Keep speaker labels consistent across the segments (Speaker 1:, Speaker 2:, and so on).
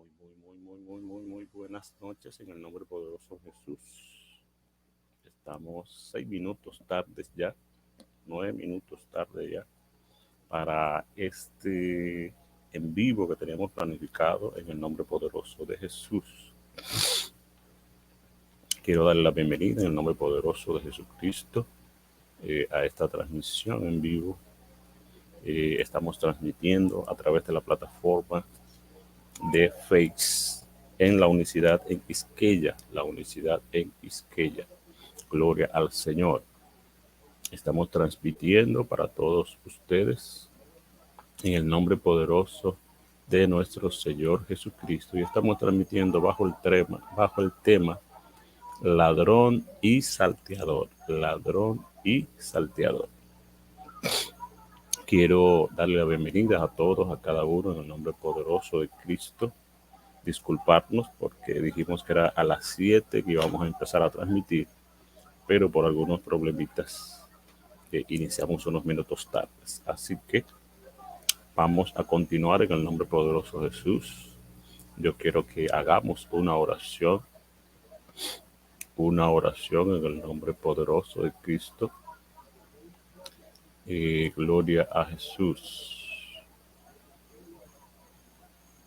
Speaker 1: Muy buenas noches en el nombre poderoso de Jesús. Estamos 6 minutos tardes ya, 9 minutos tarde ya, para este en vivo que teníamos planificado en el nombre poderoso de Jesús. Quiero darle la bienvenida en el nombre poderoso de Jesucristo a esta transmisión en vivo. Estamos transmitiendo a través de la plataforma de Face en la unicidad en Quisqueya, la unicidad en Quisqueya. Gloria al Señor. Estamos transmitiendo para todos ustedes en el nombre poderoso de nuestro Señor Jesucristo y estamos transmitiendo bajo el tema ladrón y salteador, ladrón y salteador. Quiero darle la bienvenida a todos, a cada uno en el nombre poderoso de Cristo. Disculparnos porque dijimos que era a las 7 que íbamos a empezar a transmitir, pero por algunos problemitas iniciamos unos minutos tardes. Así que vamos a continuar en el nombre poderoso de Jesús. Yo quiero que hagamos una oración en el nombre poderoso de Cristo. Gloria a Jesús.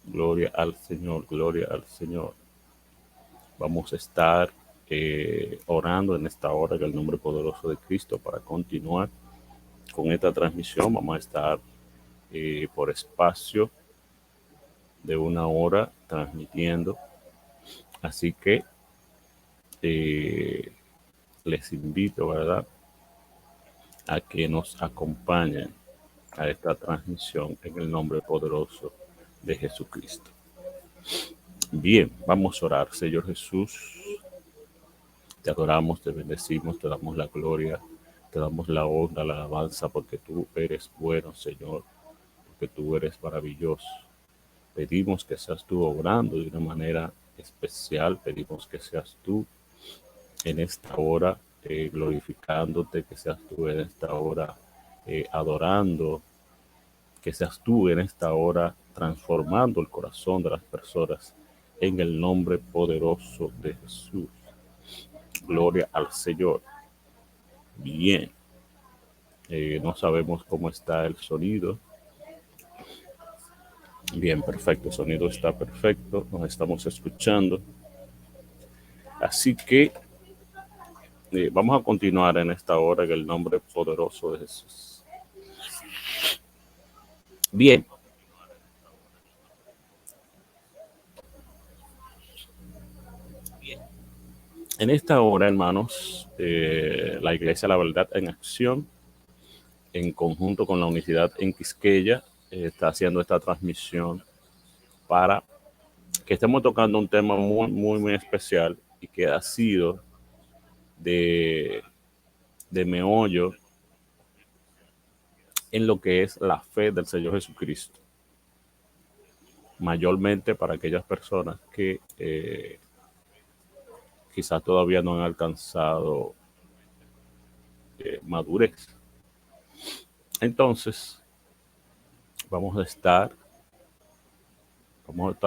Speaker 1: Gloria al Señor, gloria al Señor. Vamos a estar orando en esta hora en el nombre poderoso de Cristo para continuar con esta transmisión. Vamos a estar por espacio de 1 hora transmitiendo. Así que les invito, ¿verdad?, a que nos acompañen a esta transmisión en el nombre poderoso de Jesucristo. Bien, vamos a orar. Señor Jesús, te adoramos, te bendecimos, te damos la gloria, te damos la honra, la alabanza, porque tú eres bueno, Señor, porque tú eres maravilloso. Pedimos que seas tú obrando de una manera especial, pedimos que seas tú en esta hora glorificándote, que seas tú en esta hora adorando, que seas tú en esta hora transformando el corazón de las personas en el nombre poderoso de Jesús. Gloria al Señor. Bien, no sabemos cómo está el sonido. Bien, perfecto, el sonido está perfecto, nos estamos escuchando. Así que vamos a continuar en esta hora en el nombre poderoso de Jesús. Bien. En esta hora, hermanos, la Iglesia La Verdad en Acción, en conjunto con la Unicidad en Quisqueya, está haciendo esta transmisión para que estemos tocando un tema muy especial y que ha sido de meollo en lo que es la fe del Señor Jesucristo. Mayormente para aquellas personas que quizás todavía no han alcanzado madurez. Entonces, vamos a estar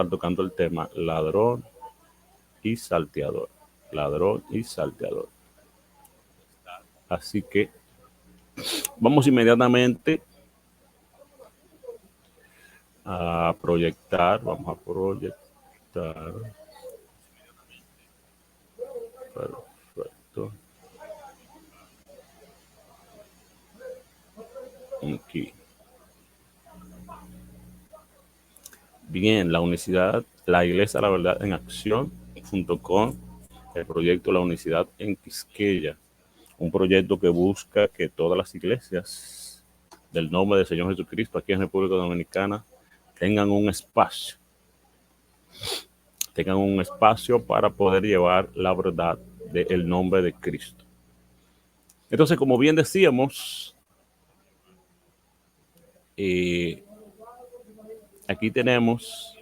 Speaker 1: tocando el tema ladrón y salteador. Ladrón y salteador. Así que vamos inmediatamente a proyectar. Vamos a proyectar. Perfecto. Aquí. Bien, la Iglesia La Verdad en Acción, junto con el proyecto La Unicidad en Quisqueya, un proyecto que busca que todas las iglesias del nombre del Señor Jesucristo aquí en República Dominicana tengan un espacio para poder llevar la verdad del nombre de Cristo. Entonces, como bien decíamos, aquí tenemos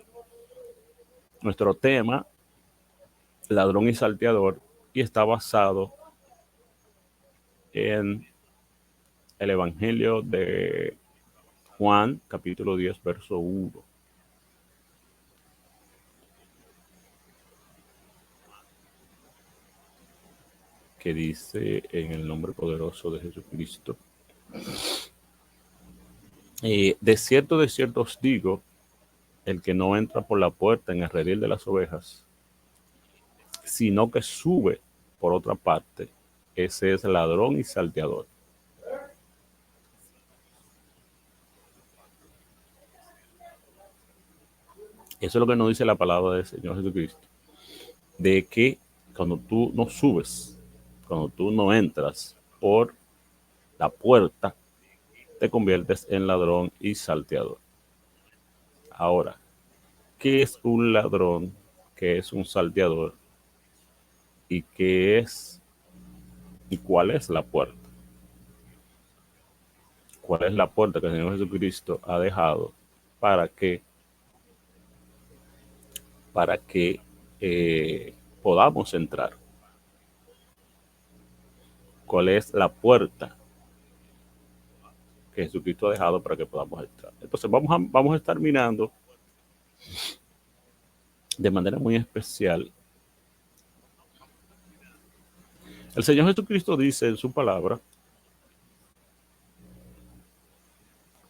Speaker 1: nuestro tema, ladrón y salteador, y está basado en el Evangelio de Juan, capítulo 10, verso 1. que dice en el nombre poderoso de Jesucristo, de cierto os digo, el que no entra por la puerta en el redil de las ovejas, sino que sube por otra parte, ese es ladrón y salteador. Eso es lo que nos dice la palabra del Señor Jesucristo, de que cuando tú no subes, cuando tú no entras por la puerta, te conviertes en ladrón y salteador. Ahora, ¿qué es un ladrón? ¿Qué es un salteador? ¿Y qué es y cuál es la puerta? ¿Cuál es la puerta que el Señor Jesucristo ha dejado para que para que podamos entrar? ¿Cuál es la puerta que Jesucristo ha dejado para que podamos entrar? Entonces vamos a estar mirando de manera muy especial. El Señor Jesucristo dice en su palabra,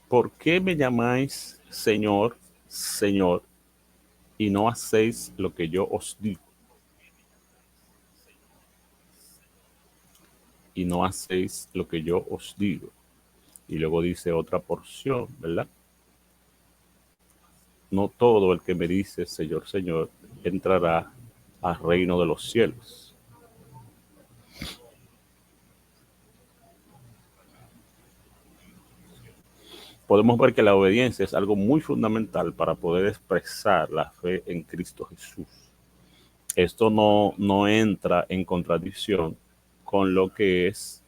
Speaker 1: ¿por qué me llamáis Señor, Señor, y no hacéis lo que yo os digo? Y no hacéis lo que yo os digo. Y luego dice otra porción, ¿verdad? No todo el que me dice Señor, Señor, entrará al reino de los cielos. Podemos ver que la obediencia es algo muy fundamental para poder expresar la fe en Cristo Jesús. Esto no entra en contradicción con lo que es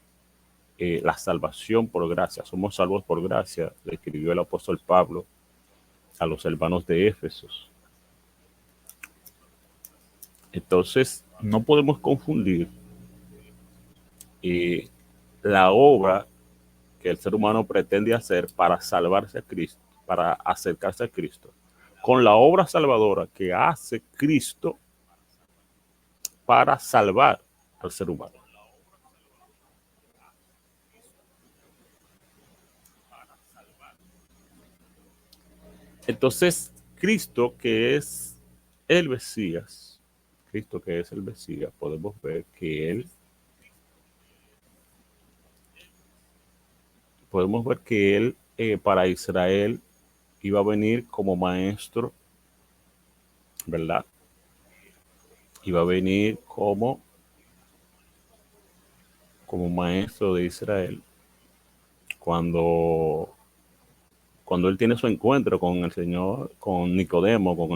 Speaker 1: la salvación por gracia. Somos salvos por gracia, le escribió el apóstol Pablo a los hermanos de Éfeso. Entonces, no podemos confundir eh, la obra que el ser humano pretende hacer para salvarse a Cristo, para acercarse a Cristo, con la obra salvadora que hace Cristo para salvar al ser humano. Entonces, Cristo, que es el Mesías, Cristo que es el Mesías, podemos ver que él para Israel iba a venir como maestro, ¿verdad? Iba a venir como maestro de Israel cuando él tiene su encuentro con el Señor, con Nicodemo, con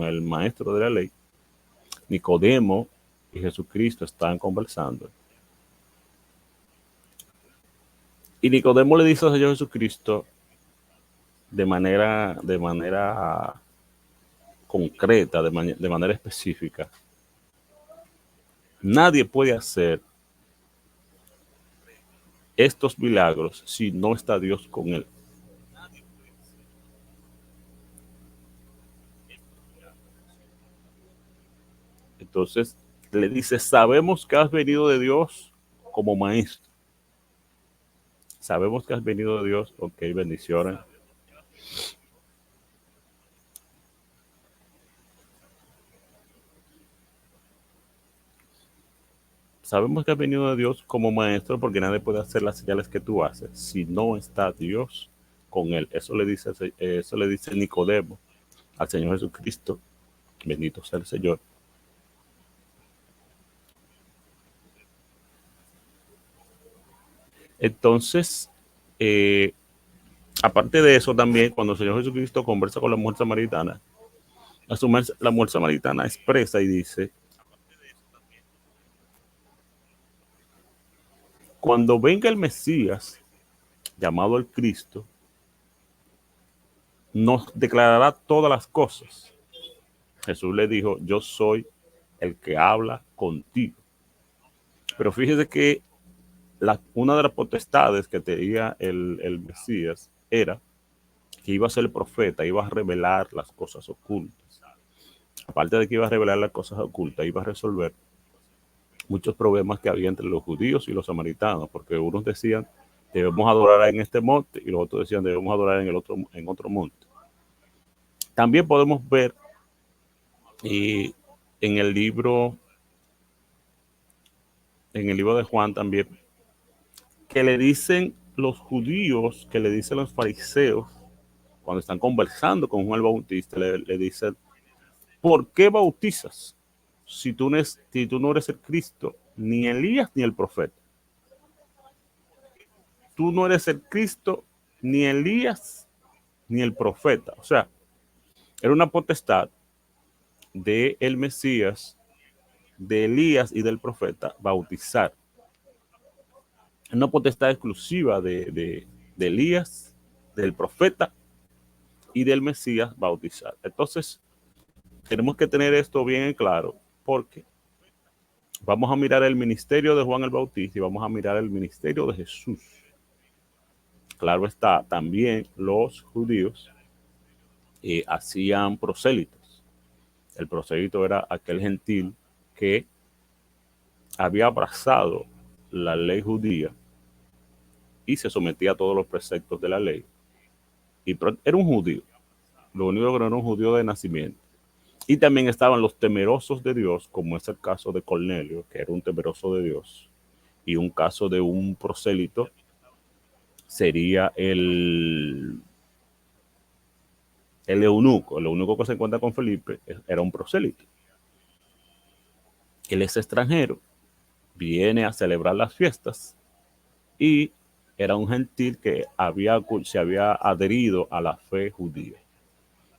Speaker 1: el maestro de la ley. Nicodemo y Jesucristo están conversando. Y Nicodemo le dice al Señor Jesucristo de manera concreta, de manera específica, nadie puede hacer estos milagros si no está Dios con él. Entonces le dice, sabemos que has venido de Dios como maestro. Sabemos que has venido de Dios. Ok, bendiciones. Sabemos que has venido de Dios como maestro porque nadie puede hacer las señales que tú haces si no está Dios con él. Eso le dice Nicodemo al Señor Jesucristo. Bendito sea el Señor. Entonces, eh, aparte de eso también, cuando el Señor Jesucristo conversa con la mujer samaritana, la mujer samaritana expresa y dice, cuando venga el Mesías, llamado el Cristo, nos declarará todas las cosas. Jesús le dijo, yo soy el que habla contigo. Pero fíjese que una de las potestades que tenía el Mesías era que iba a ser el profeta, iba a revelar las cosas ocultas. Aparte de que iba a revelar las cosas ocultas, iba a resolver muchos problemas que había entre los judíos y los samaritanos, porque unos decían debemos adorar en este monte y los otros decían debemos adorar en otro monte. También podemos ver y en el libro de Juan también que le dicen los judíos, que le dicen los fariseos cuando están conversando con Juan el Bautista, le dicen, ¿por qué bautizas si tú no eres el Cristo, ni Elías ni el profeta? Tú no eres el Cristo, ni Elías ni el profeta. O sea, era una potestad de el Mesías, de Elías y del profeta bautizar. Una potestad exclusiva de Elías, del profeta y del Mesías bautizar. Entonces, tenemos que tener esto bien en claro, porque vamos a mirar el ministerio de Juan el Bautista y vamos a mirar el ministerio de Jesús. Claro está, también los judíos hacían prosélitos. El prosélito era aquel gentil que había abrazado la ley judía y se sometía a todos los preceptos de la ley. Y era un judío, lo único que no era un judío de nacimiento. Y también estaban los temerosos de Dios, como es el caso de Cornelio, que era un temeroso de Dios. Y un caso de un prosélito sería el eunuco. El eunuco que se encuentra con Felipe era un prosélito. Él es extranjero, viene a celebrar las fiestas y era un gentil que se había adherido a la fe judía.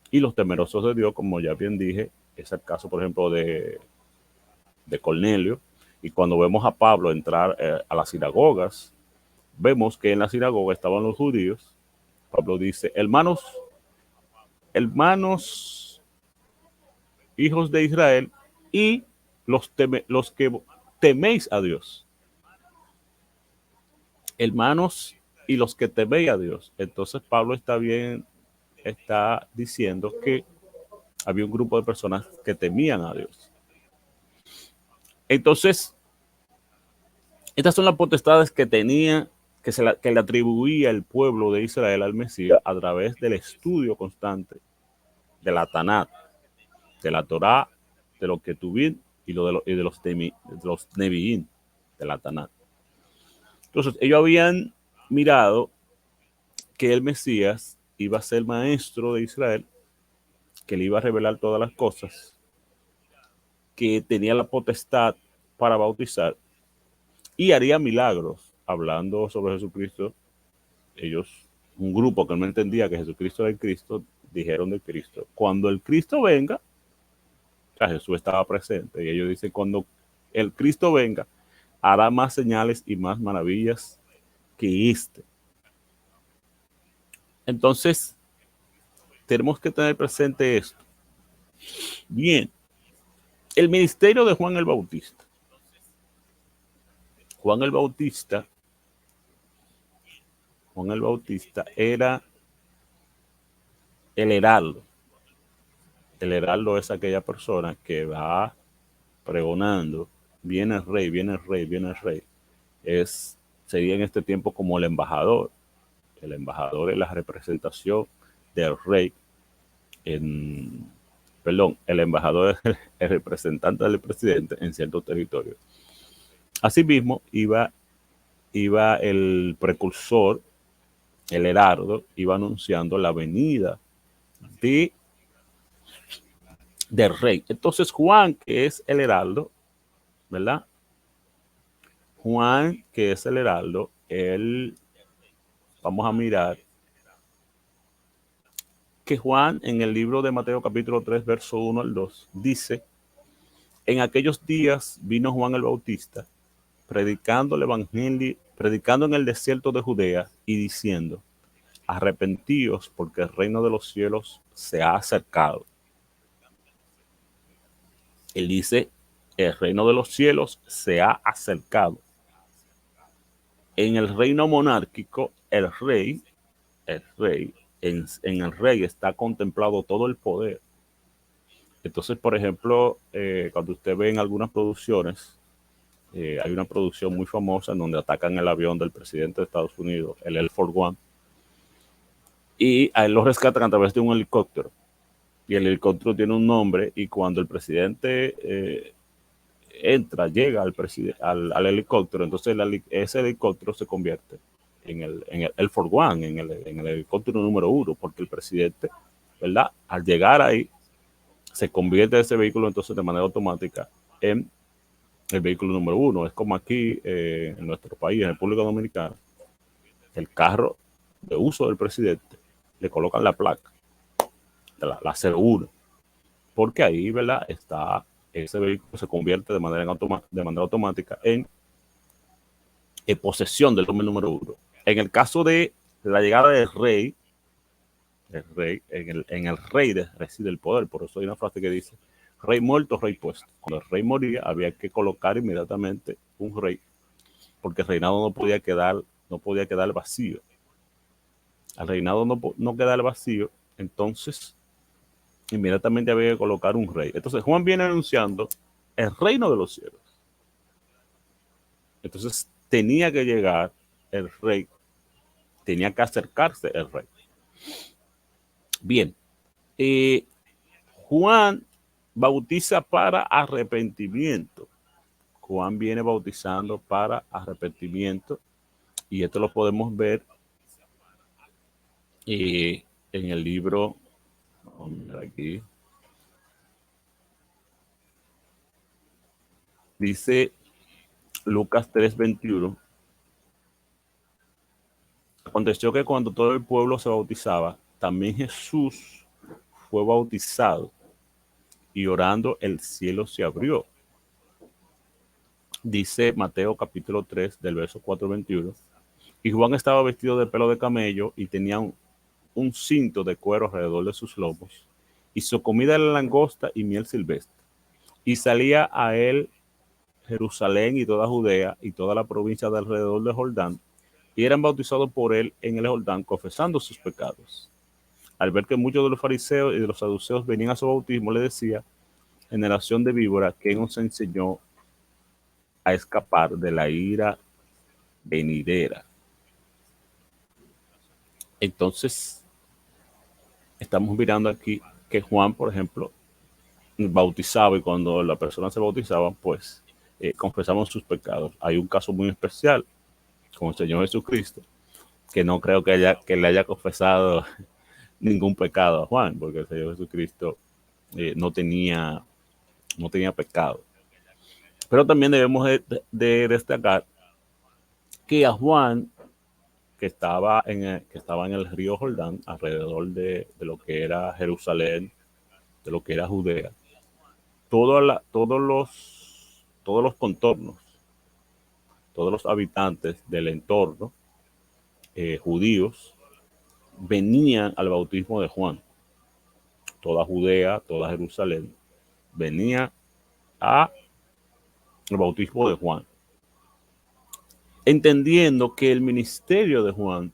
Speaker 1: Y los temerosos de Dios, como ya bien dije, es el caso, por ejemplo, de Cornelio. Y cuando vemos a Pablo entrar a las sinagogas, vemos que en la sinagoga estaban los judíos. Pablo dice, hermanos, hijos de Israel, y los que teméis a Dios. Hermanos y los que teméis a Dios. Entonces Pablo está diciendo que había un grupo de personas que temían a Dios. Entonces, estas son las potestades que tenía, que le atribuía el pueblo de Israel al Mesías a través del estudio constante de la Tanat, de la Torá, de los Ketubim y de los Neviín, de la Tanat. Entonces, ellos habían mirado que el Mesías iba a ser maestro de Israel, que le iba a revelar todas las cosas, que tenía la potestad para bautizar y haría milagros. Hablando sobre Jesucristo, ellos, un grupo que no entendía que Jesucristo era el Cristo, dijeron de Cristo, cuando el Cristo venga, o sea, Jesús estaba presente, y ellos dicen, cuando el Cristo venga, hará más señales y más maravillas que este. Entonces, tenemos que tener presente esto. Bien, el ministerio de Juan el Bautista. Juan el Bautista era el heraldo. El heraldo es aquella persona que va pregonando, viene el rey, viene el rey, viene el rey. Sería en este tiempo como el embajador. El embajador es la representación del rey el embajador es el representante del presidente en ciertos territorios. Asimismo, iba el precursor, el heraldo, iba anunciando la venida del rey. Entonces, Juan, que es el heraldo, ¿verdad? Juan, que es el heraldo, vamos a mirar que Juan en el libro de Mateo capítulo 3, verso 1 al 2, dice, en aquellos días vino Juan el Bautista, predicando el evangelio, predicando en el desierto de Judea y diciendo, arrepentíos porque el reino de los cielos se ha acercado. Él dice, el reino de los cielos se ha acercado. En el reino monárquico, en el rey está contemplado todo el poder. Entonces, por ejemplo, cuando usted ve en algunas producciones Hay una producción muy famosa en donde atacan el avión del presidente de Estados Unidos, el Air Force One, y a él lo rescatan a través de un helicóptero. Y el helicóptero tiene un nombre, y cuando el presidente llega al helicóptero, entonces ese helicóptero se convierte en el Air Force One, en el helicóptero número uno, porque el presidente, ¿verdad? Al llegar ahí, se convierte ese vehículo entonces de manera automática en el vehículo número uno. Es como aquí en nuestro país, en República Dominicana, el carro de uso del presidente, le colocan la placa, la 01, porque ahí, ¿verdad? Ese vehículo se convierte de manera automática en posesión del hombre número uno. En el caso de la llegada del rey, en el rey reside el poder. Por eso hay una frase que dice: rey muerto, rey puesto. Cuando el rey moría, había que colocar inmediatamente un rey, porque el reinado no podía quedar vacío. Al reinado no quedar vacío, entonces inmediatamente había que colocar un rey. Entonces Juan viene anunciando el reino de los cielos. Entonces tenía que llegar el rey, tenía que acercarse el rey. Bien, Juan bautiza para arrepentimiento. Juan viene bautizando para arrepentimiento, y esto lo podemos ver en el libro, vamos a ver aquí, dice Lucas 3:21. Aconteció que cuando todo el pueblo se bautizaba, también Jesús fue bautizado, y orando el cielo se abrió. Dice Mateo capítulo 3 del verso 4:21. Y Juan estaba vestido de pelo de camello y tenía un cinto de cuero alrededor de sus lomos, y su comida era langosta y miel silvestre. Y salía a él Jerusalén y toda Judea y toda la provincia de alrededor de Jordán, y eran bautizados por él en el Jordán, confesando sus pecados. Al ver que muchos de los fariseos y de los saduceos venían a su bautismo, le decía: generación de víbora, ¿quién os enseñó a escapar de la ira venidera? Entonces, estamos mirando aquí que Juan, por ejemplo, bautizaba, y cuando la persona se bautizaba, pues confesamos sus pecados. Hay un caso muy especial con el Señor Jesucristo, que no creo que le haya confesado ningún pecado a Juan, porque el Señor Jesucristo no tenía pecado. Pero también debemos de destacar que a Juan, que estaba en el río Jordán, alrededor de lo que era Jerusalén, de lo que era Judea, todos los contornos, todos los habitantes del entorno judíos venían al bautismo de Juan. Toda Judea, toda Jerusalén venía al bautismo de Juan, entendiendo que el ministerio de Juan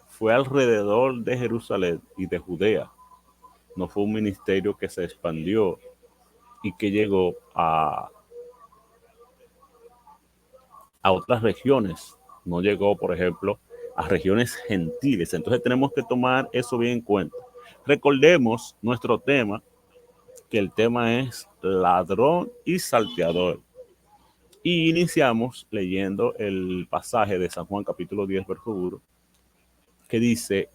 Speaker 1: fue alrededor de Jerusalén y de Judea. No fue un ministerio que se expandió y que llegó a otras regiones. No llegó, por ejemplo, a regiones gentiles. Entonces tenemos que tomar eso bien en cuenta. Recordemos nuestro tema, que el tema es ladrón y salteador. Y iniciamos leyendo el pasaje de San Juan capítulo 10, verso 1, que dice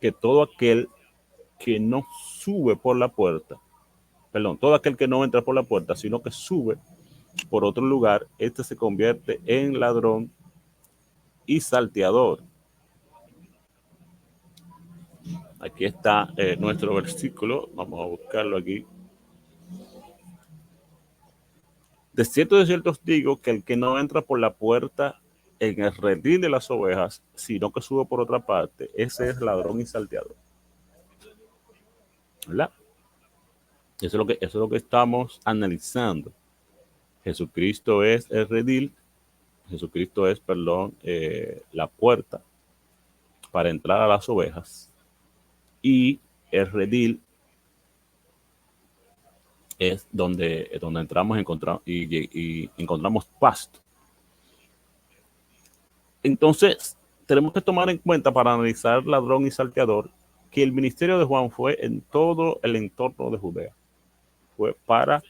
Speaker 1: que todo aquel que no sube por la puerta, perdón, todo aquel que no entra por la puerta, sino que sube por otro lugar, este se convierte en ladrón y salteador. Aquí está nuestro versículo, vamos a buscarlo aquí. De cierto os digo que el que no entra por la puerta en el redil de las ovejas, sino que sube por otra parte, ese es ladrón y salteador. ¿Verdad? Eso es lo que estamos analizando. Jesucristo es el redil, Jesucristo es, perdón, la puerta para entrar a las ovejas, y el redil es donde entramos y encontramos pasto. Entonces, tenemos que tomar en cuenta para analizar ladrón y salteador que el ministerio de Juan fue en todo el entorno de Judea, fue para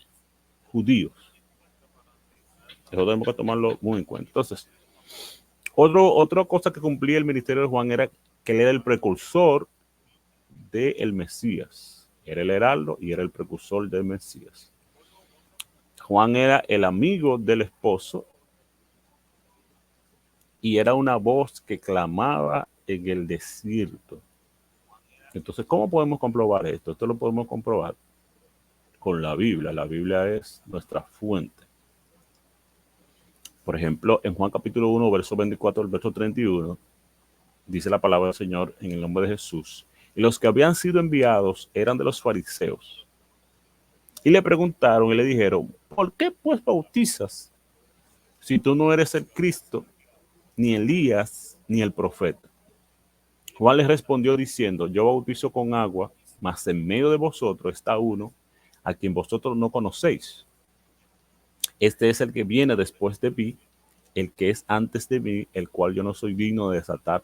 Speaker 1: judíos. Eso tenemos que tomarlo muy en cuenta. Entonces, otra cosa que cumplía el ministerio de Juan era que él era el precursor del Mesías. Era el heraldo y era el precursor del Mesías. Juan era el amigo del esposo y era una voz que clamaba en el desierto. Entonces, ¿cómo podemos comprobar esto? Esto lo podemos comprobar con la Biblia. La Biblia es nuestra fuente. Por ejemplo, en Juan capítulo 1, verso 24 al verso 31, dice la palabra del Señor en el nombre de Jesús. Y los que habían sido enviados eran de los fariseos. Y le preguntaron y le dijeron, ¿por qué pues bautizas si tú no eres el Cristo, ni Elías, ni el profeta? Juan les respondió diciendo, yo bautizo con agua, mas en medio de vosotros está uno a quien vosotros no conocéis. Este es el que viene después de mí, el que es antes de mí, el cual yo no soy digno de desatar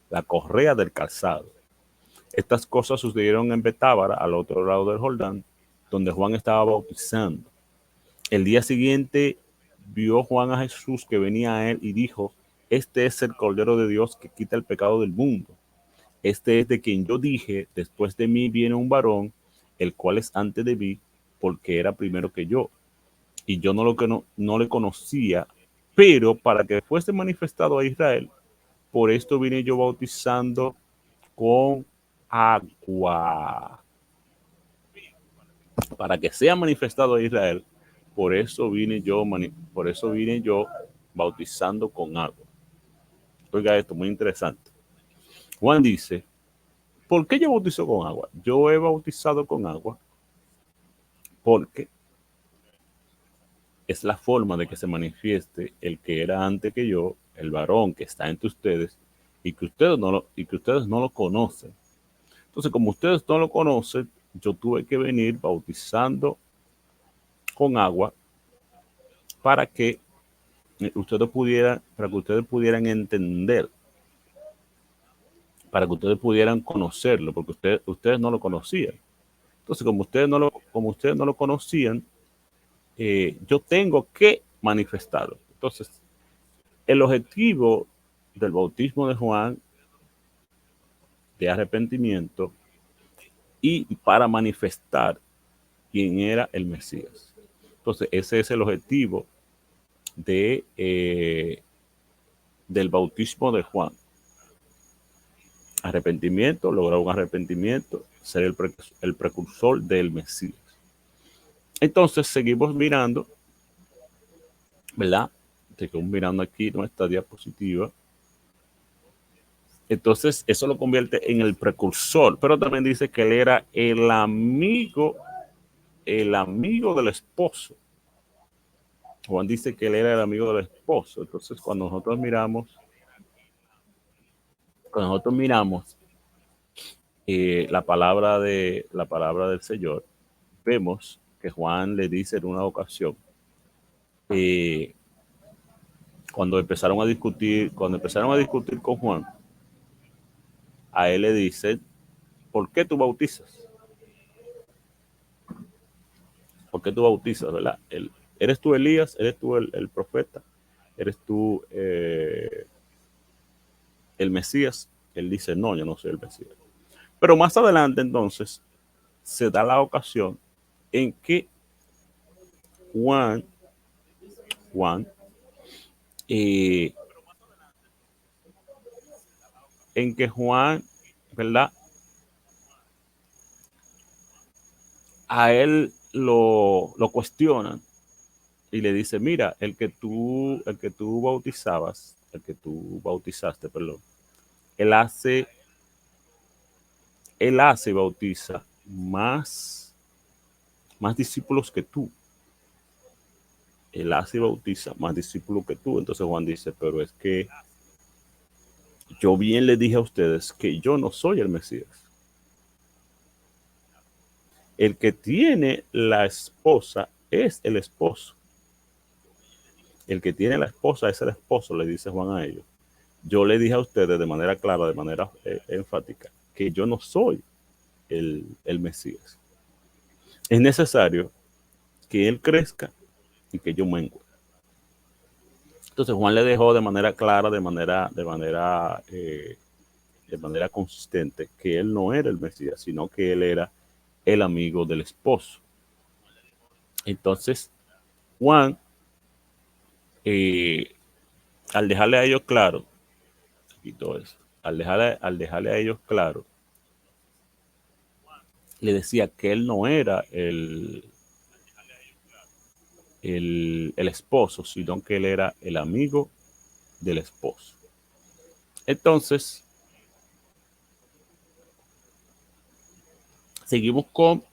Speaker 1: la correa del calzado. Estas cosas sucedieron en Betábara, al otro lado del Jordán, donde Juan estaba bautizando. El día siguiente vio Juan a Jesús que venía a él y dijo, este es el Cordero de Dios que quita el pecado del mundo. Este es de quien yo dije, después de mí viene un varón, el cual es antes de mí, porque era primero que yo. Y yo no le conocía, pero para que fuese manifestado a Israel, por esto vine yo bautizando con agua. Para que sea manifestado a Israel, por eso vine yo bautizando con agua. Oiga esto, muy interesante. Juan dice, ¿por qué yo bautizo con agua? Yo he bautizado con agua porque es la forma de que se manifieste el que era antes que yo, el varón que está entre ustedes y que ustedes no lo conocen. Entonces, como ustedes no lo conocen, yo tuve que venir bautizando con agua para que para que ustedes pudieran entender, para que ustedes pudieran conocerlo, porque ustedes no lo conocían. Entonces, como ustedes no lo conocían, yo tengo que manifestarlo. Entonces, el objetivo del bautismo de Juan de arrepentimiento y para manifestar quién era el Mesías. Entonces, ese es el objetivo del bautismo de Juan. Arrepentimiento, lograr un arrepentimiento, ser el precursor del Mesías. Entonces, seguimos mirando, ¿verdad? Seguimos mirando aquí nuestra diapositiva. Entonces, eso lo convierte en el precursor, pero también dice que él era el amigo del esposo. Juan dice que él era el amigo del esposo. Entonces, cuando nosotros miramos la palabra del Señor, vemos que Juan le dice en una ocasión, eh, cuando empezaron a discutir con Juan, a él le dice, ¿por qué tú bautizas? ¿Por qué tú bautizas? ¿Verdad? ¿Eres tú Elías? ¿Eres tú el profeta? ¿Eres tú el Mesías? Él dice, no, yo no soy el Mesías. Pero más adelante entonces se da la ocasión en que Juan, Juan eh, en que Juan, ¿verdad? A él lo cuestionan y le dice, mira, el que tú bautizabas, el que tú bautizaste, perdón, él hace, él hace y bautiza más discípulos que tú. Él hace y bautiza más discípulos que tú. Entonces Juan dice, pero es que yo bien le dije a ustedes que yo no soy el Mesías. El que tiene la esposa es el esposo. El que tiene la esposa es el esposo, le dice Juan a ellos. Yo le dije a ustedes de manera clara, de manera enfática, que yo no soy el Mesías. Es necesario que él crezca y que yo mengue. Entonces Juan le dejó de manera clara, de manera consistente, que él no era el Mesías, sino que él era el amigo del esposo. Entonces Juan, eh, al dejarle a ellos claro, y todo eso, al dejarle a ellos claro, le decía que él no era el esposo, sino que él era el amigo del esposo. Entonces, seguimos con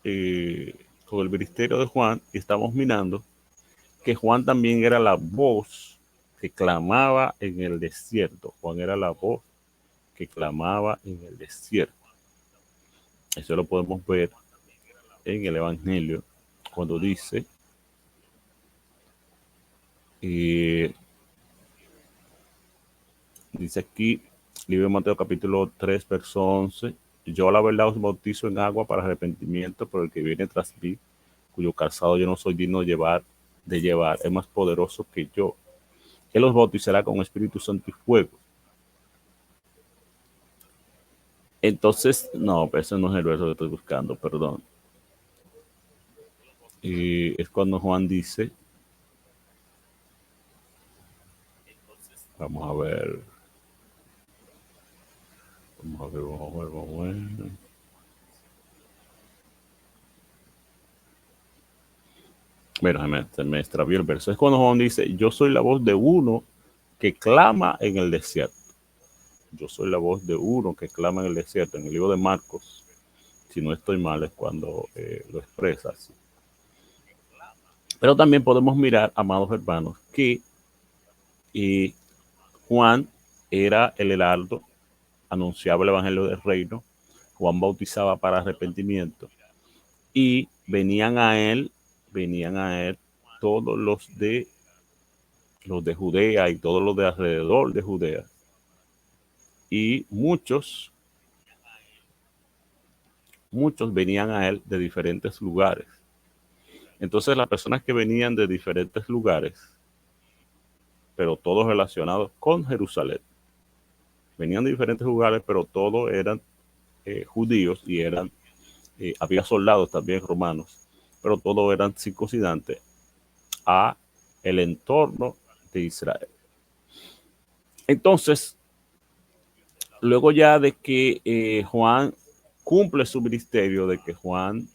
Speaker 1: el ministerio de Juan y estamos mirando que Juan también era la voz que clamaba en el desierto. Juan era la voz que clamaba en el desierto. Eso lo podemos ver en el Evangelio cuando dice, dice aquí, libro de Mateo capítulo 3, verso 11, yo la verdad os bautizo en agua para arrepentimiento, pero el que viene tras mí, cuyo calzado yo no soy digno de llevar, es más poderoso que yo. Él los bautizará con Espíritu Santo y fuego. Entonces, no, ese no es el verso que estoy buscando, perdón. Es cuando Juan dice, vamos a ver, vamos a ver. Mira, se me extravió el verso. Es cuando Juan dice, yo soy la voz de uno que clama en el desierto. Yo soy la voz de uno que clama en el desierto. En el libro de Marcos, si no estoy mal, es cuando lo expresa así. Pero también podemos mirar, amados hermanos, que Juan era el heraldo, anunciaba el evangelio del reino, Juan bautizaba para arrepentimiento y venían a él todos los de Judea y todos los de alrededor de Judea. Y muchos venían a él de diferentes lugares. Entonces las personas que venían de diferentes lugares, pero todos relacionados con Jerusalén, venían de diferentes lugares, pero todos eran judíos y había soldados también romanos, pero todos eran circuncidantes a el entorno de Israel. Entonces, luego ya de que Juan cumple su ministerio, de que Juan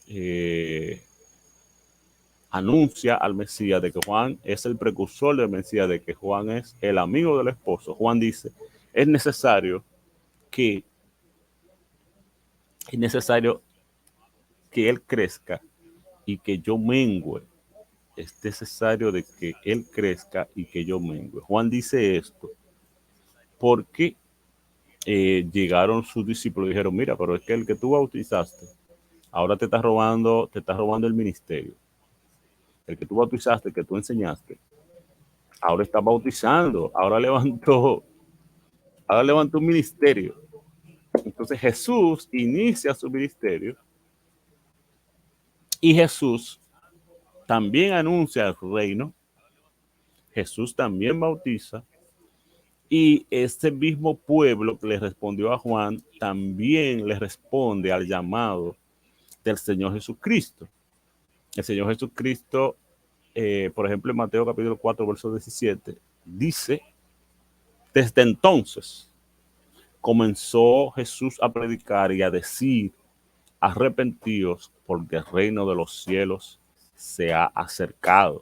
Speaker 1: anuncia al Mesías, de que Juan es el precursor del Mesías, de que Juan es el amigo del esposo, Juan dice, es necesario que él crezca y que yo mengüe. Es necesario de que él crezca y que yo mengüe. Juan dice esto porque llegaron sus discípulos y dijeron, mira, pero es que el que tú bautizaste, ahora te está robando el ministerio. El que tú bautizaste, el que tú enseñaste, ahora está bautizando, ahora levantó un ministerio. Entonces Jesús inicia su ministerio y Jesús también anuncia el reino, Jesús también bautiza y este mismo pueblo que le respondió a Juan también le responde al llamado del Señor Jesucristo. El Señor Jesucristo, por ejemplo, en Mateo capítulo 4, verso 17, dice, desde entonces comenzó Jesús a predicar y a decir, arrepentíos porque el reino de los cielos se ha acercado.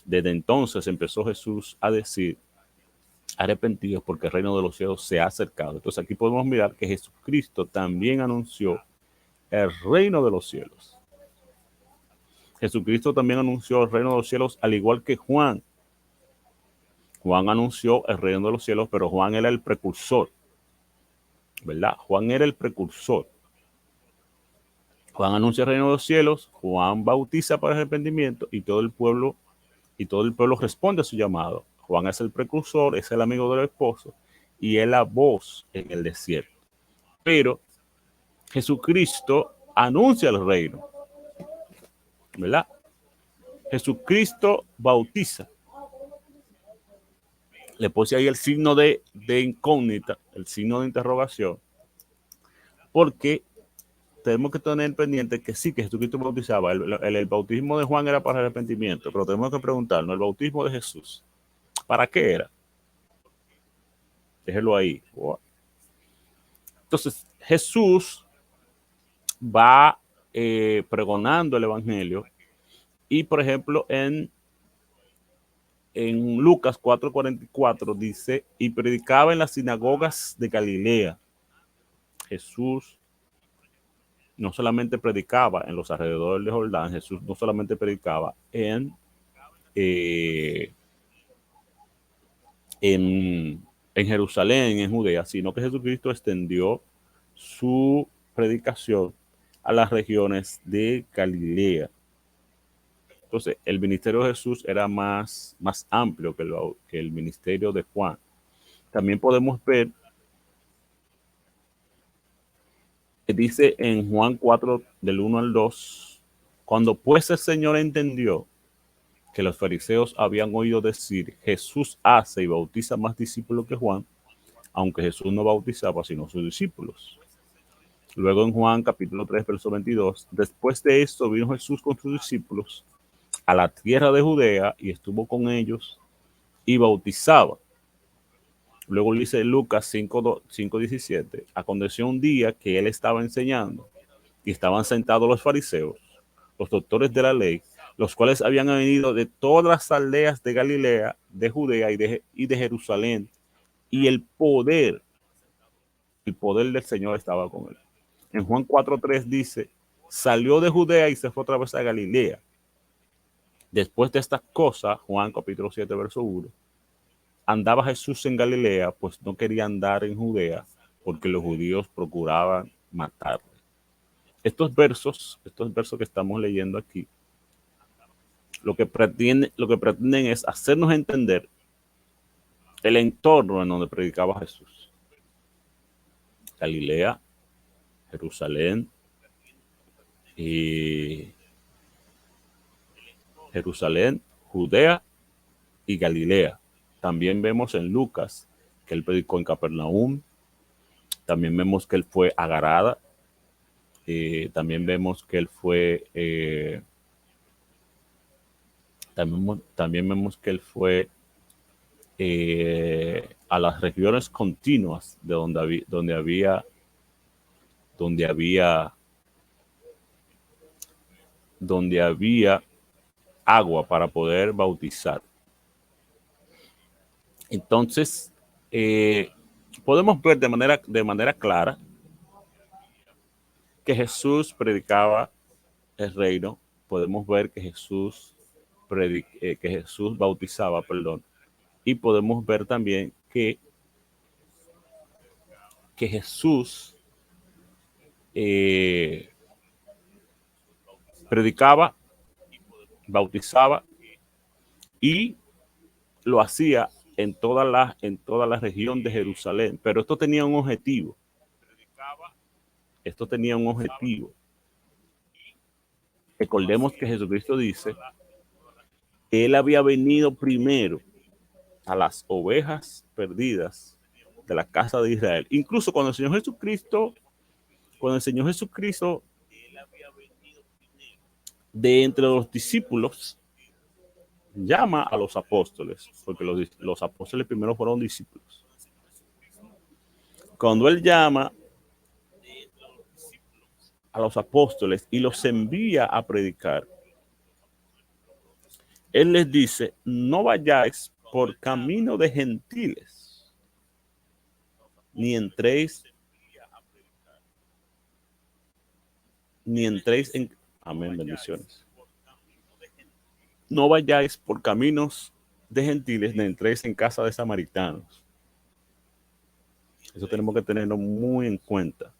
Speaker 1: Desde entonces empezó Jesús a decir, arrepentidos porque el reino de los cielos se ha acercado. Entonces aquí podemos mirar que Jesucristo también anunció el reino de los cielos. Jesucristo también anunció el reino de los cielos al igual que Juan. Juan anunció el reino de los cielos, pero Juan era el precursor, ¿verdad? Juan era el precursor. Juan anuncia el reino de los cielos, Juan bautiza para el arrepentimiento y todo el pueblo responde a su llamado. Juan es el precursor, es el amigo del esposo y es la voz en el desierto. Pero Jesucristo anuncia el reino, ¿verdad? Jesucristo bautiza. Le puse ahí el signo de incógnita, el signo de interrogación, porque tenemos que tener pendiente que sí, que Jesucristo bautizaba. El bautismo de Juan era para arrepentimiento, pero tenemos que preguntarnos, ¿el bautismo de Jesús para qué era? Déjelo ahí. Entonces, Jesús va pregonando el evangelio y, por ejemplo, en Lucas 4:44 dice, y predicaba en las sinagogas de Galilea. Jesús no solamente predicaba en los alrededores de Jordán, Jesús no solamente predicaba eh, en Jerusalén, en Judea, sino que Jesucristo extendió su predicación a las regiones de Galilea. Entonces, el ministerio de Jesús era más amplio que el ministerio de Juan. También podemos ver que dice en Juan 4, del 1 al 2, cuando pues el Señor entendió que los fariseos habían oído decir, Jesús hace y bautiza más discípulos que Juan, aunque Jesús no bautizaba sino sus discípulos. Luego en Juan capítulo 3, verso 22, después de esto vino Jesús con sus discípulos a la tierra de Judea y estuvo con ellos y bautizaba. Luego dice Lucas 5:17, aconteció un día que él estaba enseñando y estaban sentados los fariseos, los doctores de la ley, los cuales habían venido de todas las aldeas de Galilea, de Judea y de Jerusalén, y el poder del Señor estaba con él. En Juan 4:3 dice, salió de Judea y se fue otra vez a Galilea. Después de estas cosas, Juan capítulo 7, verso 1, andaba Jesús en Galilea, pues no quería andar en Judea, porque los judíos procuraban matarle. Estos versos que estamos leyendo aquí, lo que pretenden es hacernos entender el entorno en donde predicaba Jesús. Galilea, Jerusalén, Judea y Galilea. También vemos en Lucas que él predicó en Capernaum. También vemos que él fue a Garada. También vemos que él fue también vemos que él fue a las regiones continuas de donde había agua para poder bautizar. Entonces, podemos ver de manera clara que Jesús predicaba el reino. Podemos ver que Jesús bautizaba, y podemos ver también que Jesús predicaba, bautizaba y lo hacía en toda la región de Jerusalén. Pero esto tenía un objetivo. Recordemos que Jesucristo dice que él había venido primero a las ovejas perdidas de la casa de Israel. Incluso cuando el Señor Jesucristo, de entre los discípulos, llama a los apóstoles, porque los apóstoles primero fueron discípulos. Cuando él llama a los apóstoles y los envía a predicar, él les dice, no vayáis por camino de gentiles, ni entréis en... Amén, bendiciones. No vayáis por caminos de gentiles, ni entréis en casa de samaritanos. Eso tenemos que tenerlo muy en cuenta.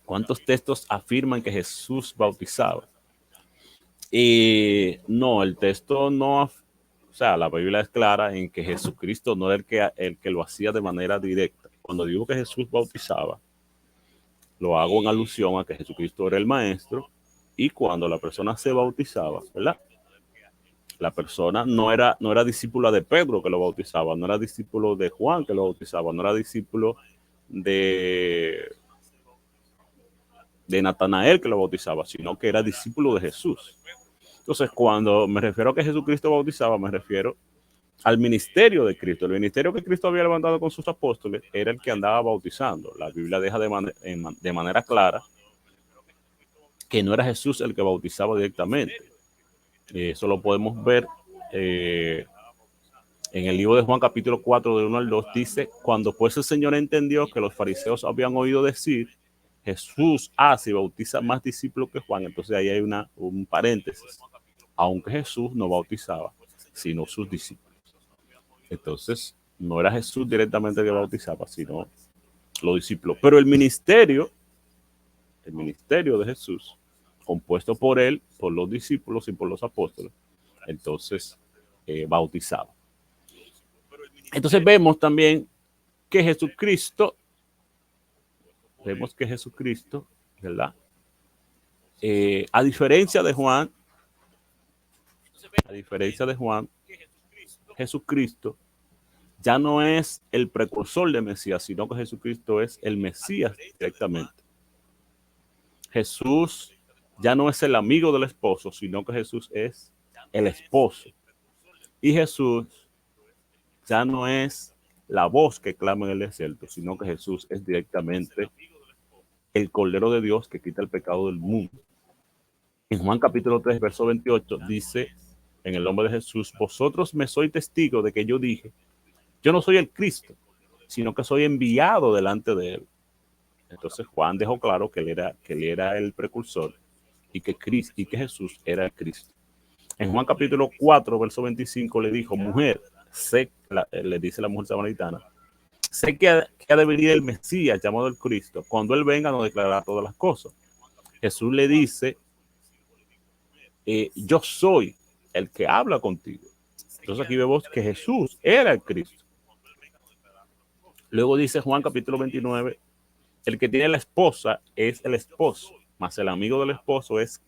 Speaker 1: ¿Cuántos textos afirman que Jesús bautizaba? No, el texto no, o sea, la Biblia es clara en que Jesucristo no era el que lo hacía de manera directa. Cuando digo que Jesús bautizaba, lo hago en alusión a que Jesucristo era el maestro y cuando la persona se bautizaba, ¿verdad? La persona no era discípula de Pedro que lo bautizaba, no era discípulo de Juan que lo bautizaba, no era discípulo de, de Natanael que lo bautizaba, sino que era discípulo de Jesús. Entonces, cuando me refiero a que Jesucristo bautizaba, me refiero al ministerio de Cristo. El ministerio que Cristo había levantado con sus apóstoles era el que andaba bautizando. La Biblia deja de manera clara que no era Jesús el que bautizaba directamente. Eso lo podemos ver en el libro de Juan capítulo 4 de 1 al 2. Dice, cuando pues el Señor entendió que los fariseos habían oído decir, Jesús hace y bautiza más discípulos que Juan. Entonces ahí hay un paréntesis. Aunque Jesús no bautizaba, sino sus discípulos. Entonces, no era Jesús directamente el que bautizaba, sino los discípulos. Pero el ministerio de Jesús, compuesto por él, por los discípulos y por los apóstoles, entonces bautizaba. Entonces vemos también que Jesucristo, ¿verdad? A diferencia de Juan, Jesucristo ya no es el precursor de Mesías, sino que Jesucristo es el Mesías directamente. Jesús ya no es el amigo del esposo, sino que Jesús es el esposo. Y Jesús ya no es la voz que clama en el desierto, sino que Jesús es directamente el Cordero de Dios que quita el pecado del mundo. En Juan capítulo 3, verso 28, dice, en el nombre de Jesús, vosotros me sois testigo de que yo dije, yo no soy el Cristo, sino que soy enviado delante de él. Entonces Juan dejó claro que él era el precursor y que Jesús era el Cristo. En Juan capítulo 4, verso 25, le dijo, mujer, le dice la mujer samaritana, sé que ha de venir el Mesías llamado el Cristo. Cuando él venga nos declarará todas las cosas. Jesús le dice, yo soy el que habla contigo. Entonces aquí vemos que Jesús era el Cristo. Luego dice Juan capítulo 29, el que tiene la esposa es el esposo, mas el amigo del esposo es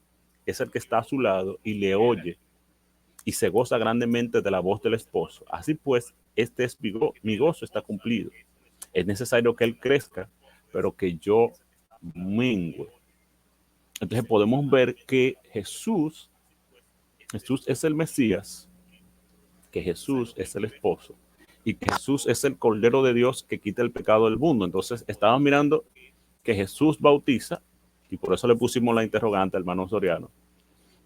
Speaker 1: el que está a su lado y le oye y se goza grandemente de la voz del esposo. Así pues, este es mi gozo está cumplido. Es necesario que él crezca, pero que yo mengüe. Entonces podemos ver que Jesús es el Mesías, que Jesús es el esposo y que Jesús es el Cordero de Dios que quita el pecado del mundo. Entonces estamos mirando que Jesús bautiza, y por eso le pusimos la interrogante al hermano Soriano.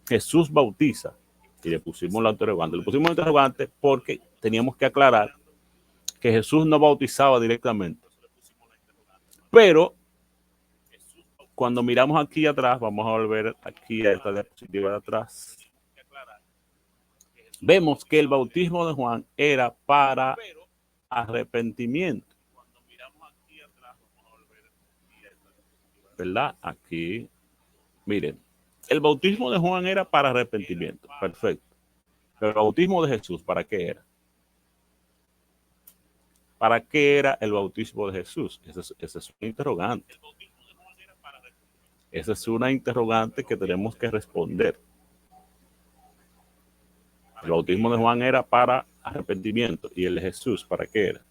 Speaker 1: Jesús bautiza, y le pusimos la interrogante. Le pusimos la interrogante porque teníamos que aclarar que Jesús no bautizaba directamente. Pero cuando miramos aquí atrás, vamos a volver aquí a esta diapositiva de atrás, vemos que el bautismo de Juan era para arrepentimiento. ¿Verdad? Aquí, miren, el bautismo de Juan era para arrepentimiento. Perfecto. Pero el bautismo de Jesús, ¿para qué era? ¿Para qué era el bautismo de Jesús? Esa es una interrogante. Esa es una interrogante que tenemos que responder. El bautismo de Juan era para arrepentimiento y el de Jesús, ¿para qué era?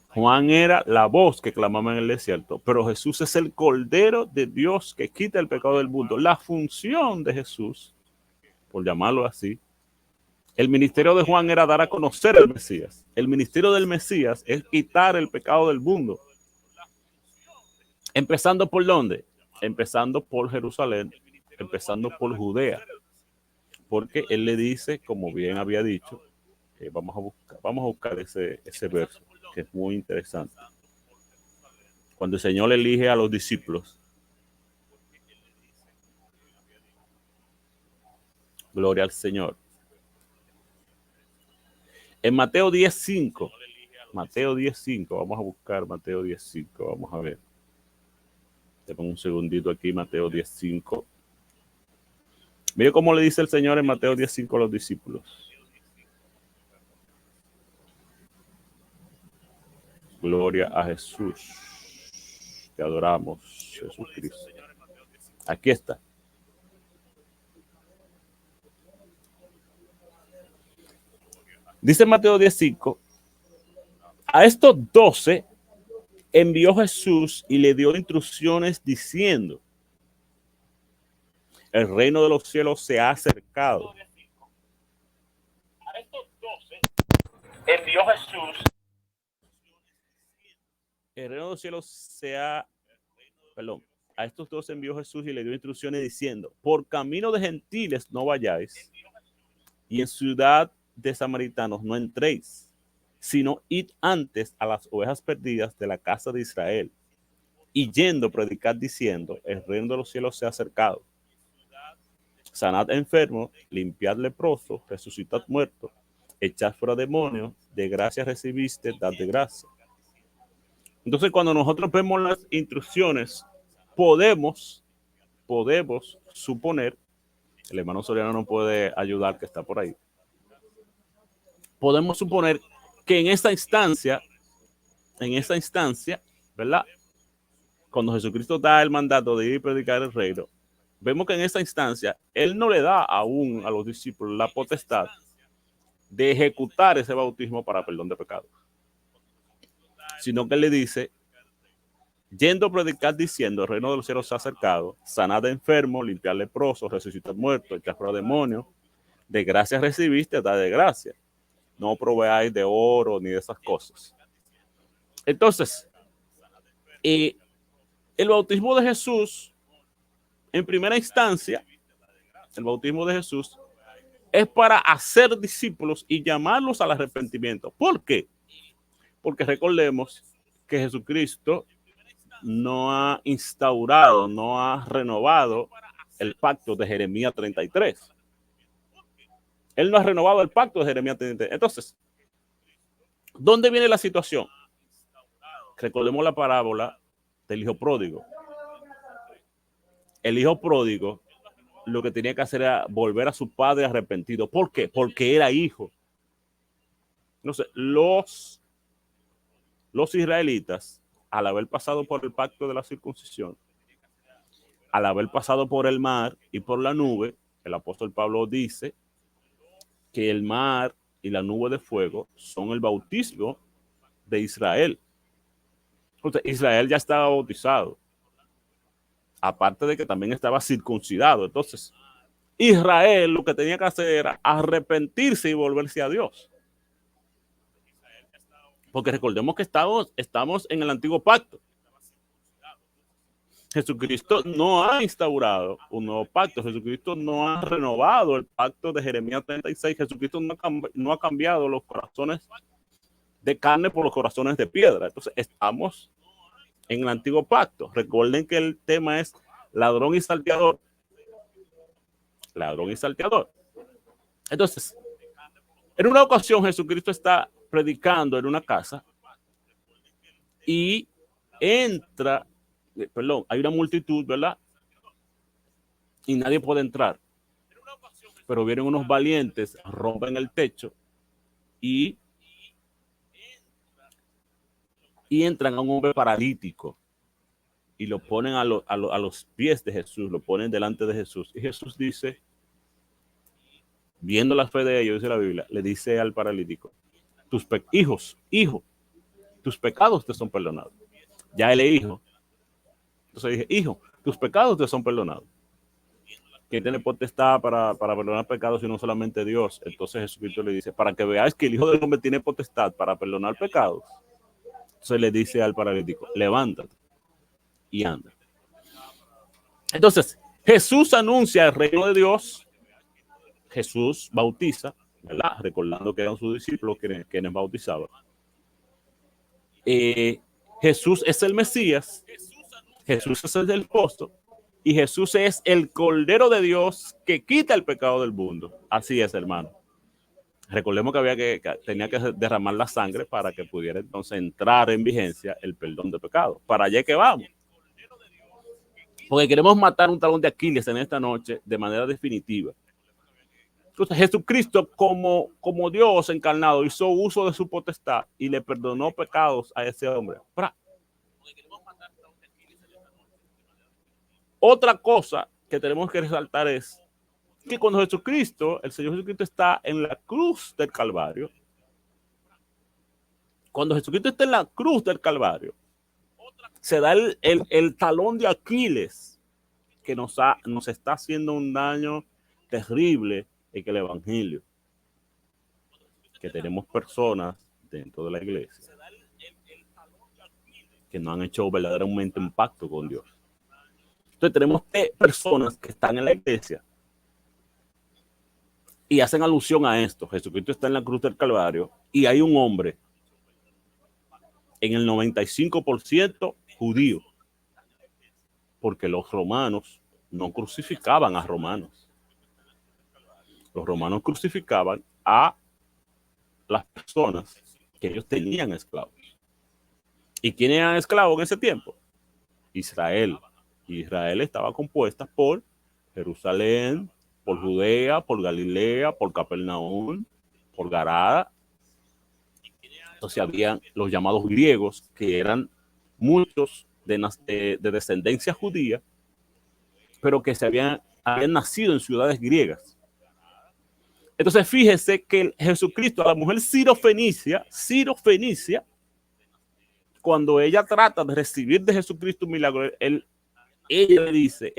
Speaker 1: Juan era la voz que clamaba en el desierto, pero Jesús es el Cordero de Dios que quita el pecado del mundo. La función de Jesús, por llamarlo así, el ministerio de Juan era dar a conocer al Mesías. El ministerio del Mesías es quitar el pecado del mundo. ¿Empezando por dónde? Empezando por Jerusalén, empezando por Judea. Porque él le dice, como bien había dicho, vamos a buscar ese verso, que es muy interesante. Cuando el Señor elige a los discípulos, gloria al Señor. En Mateo 10:5, vamos a buscar Mateo 10:5, vamos a ver. Deme un segundito aquí, Mateo 10:5. Mire cómo le dice el Señor en Mateo 10:5 a los discípulos. Gloria a Jesús. Te adoramos, Jesucristo. Aquí está. Dice Mateo 10:5, a estos 12 envió Jesús y le dio instrucciones diciendo, el reino de los cielos se ha acercado. A estos 12 envió Jesús. El reino de los cielos se ha, perdón, a estos 12 envió Jesús y le dio instrucciones diciendo, por camino de gentiles no vayáis y en ciudad de samaritanos no entréis, sino id antes a las ovejas perdidas de la casa de Israel. Y yendo predicar diciendo, el reino de los cielos se ha acercado. Sanad enfermos, limpiad leprosos, resucitad muertos, echad fuera demonios, de gracia recibiste, dad de gracia. Entonces, cuando nosotros vemos las instrucciones, podemos suponer, el hermano Soriano no puede ayudar, que está por ahí, podemos suponer que en esta instancia, ¿verdad? Cuando Jesucristo da el mandato de ir y predicar el reino, vemos que en esta instancia, Él no le da aún a los discípulos la potestad de ejecutar ese bautismo para perdón de pecados, sino que Él le dice, yendo a predicar diciendo, el reino de los cielos se ha acercado, sanad enfermos, limpiar leprosos, resucitar muertos, echar fuera demonios, de gracia recibiste, da de gracia. No proveáis de oro ni de esas cosas. Entonces, el bautismo de Jesús, en primera instancia, el bautismo de Jesús es para hacer discípulos y llamarlos al arrepentimiento. ¿Por qué? Porque recordemos que Jesucristo no ha instaurado, no ha renovado el pacto de Jeremías 33. Él no ha renovado el pacto de Jeremías 33. Entonces, ¿dónde viene la situación? Recordemos la parábola del hijo pródigo. El hijo pródigo lo que tenía que hacer era volver a su padre arrepentido. ¿Por qué? Porque era hijo. Entonces, los israelitas, al haber pasado por el pacto de la circuncisión, al haber pasado por el mar y por la nube, el apóstol Pablo dice que el mar y la nube de fuego son el bautismo de Israel. Entonces, Israel ya estaba bautizado, aparte de que también estaba circuncidado. Entonces, Israel lo que tenía que hacer era arrepentirse y volverse a Dios. Porque recordemos que estamos en el antiguo pacto. Jesucristo no ha instaurado un nuevo pacto. Jesucristo no ha renovado el pacto de Jeremías 36. Jesucristo no ha cambiado los corazones de carne por los corazones de piedra. Entonces, estamos en el antiguo pacto. Recuerden que el tema es ladrón y salteador. Ladrón y salteador. Entonces, en una ocasión Jesucristo está predicando en una casa y hay una multitud, ¿verdad? Y nadie puede entrar. Pero vienen unos valientes, rompen el techo y entran a un hombre paralítico y lo ponen a los pies de Jesús, lo ponen delante de Jesús. Y Jesús dice, viendo la fe de ellos, dice la Biblia, le dice al paralítico, hijo, tus pecados te son perdonados. Ya él es hijo. Entonces dije, hijo, tus pecados te son perdonados. ¿Quién tiene potestad para perdonar pecados y no solamente Dios? Entonces Jesucristo le dice, para que veáis que el Hijo del Hombre tiene potestad para perdonar pecados. Entonces le dice al paralítico, levántate y anda. Entonces, Jesús anuncia el reino de Dios. Jesús bautiza, ¿verdad? Recordando que eran sus discípulos quienes bautizaban. Jesús es el Mesías. Jesús es el del pozo. Y Jesús es el Cordero de Dios que quita el pecado del mundo. Así es, hermano. Recordemos que tenía que derramar la sangre para que pudiera entonces entrar en vigencia el perdón de pecados. Para allá que vamos. Porque queremos matar un talón de Aquiles en esta noche de manera definitiva. Entonces, Jesucristo, como Dios encarnado, hizo uso de su potestad y le perdonó pecados a ese hombre. Otra cosa que tenemos que resaltar es que cuando Jesucristo, el Señor Jesucristo está en la cruz del Calvario, cuando Jesucristo está en la cruz del Calvario, se da el talón de Aquiles que nos está haciendo un daño terrible en el Evangelio. Que tenemos personas dentro de la iglesia que no han hecho verdaderamente un pacto con Dios. Entonces tenemos personas que están en la iglesia y hacen alusión a esto. Jesucristo está en la cruz del Calvario y hay un hombre en el 95% judío, porque los romanos no crucificaban a romanos. Los romanos crucificaban a las personas que ellos tenían esclavos. ¿Y quién eran esclavos en ese tiempo? Israel. Israel estaba compuesta por Jerusalén, por Judea, por Galilea, por Capernaum, por Garada. Entonces habían los llamados griegos, que eran muchos de descendencia judía, pero que habían nacido en ciudades griegas. Entonces fíjese que Jesucristo, a la mujer Ciro Fenicia, cuando ella trata de recibir de Jesucristo un milagro, él le dice,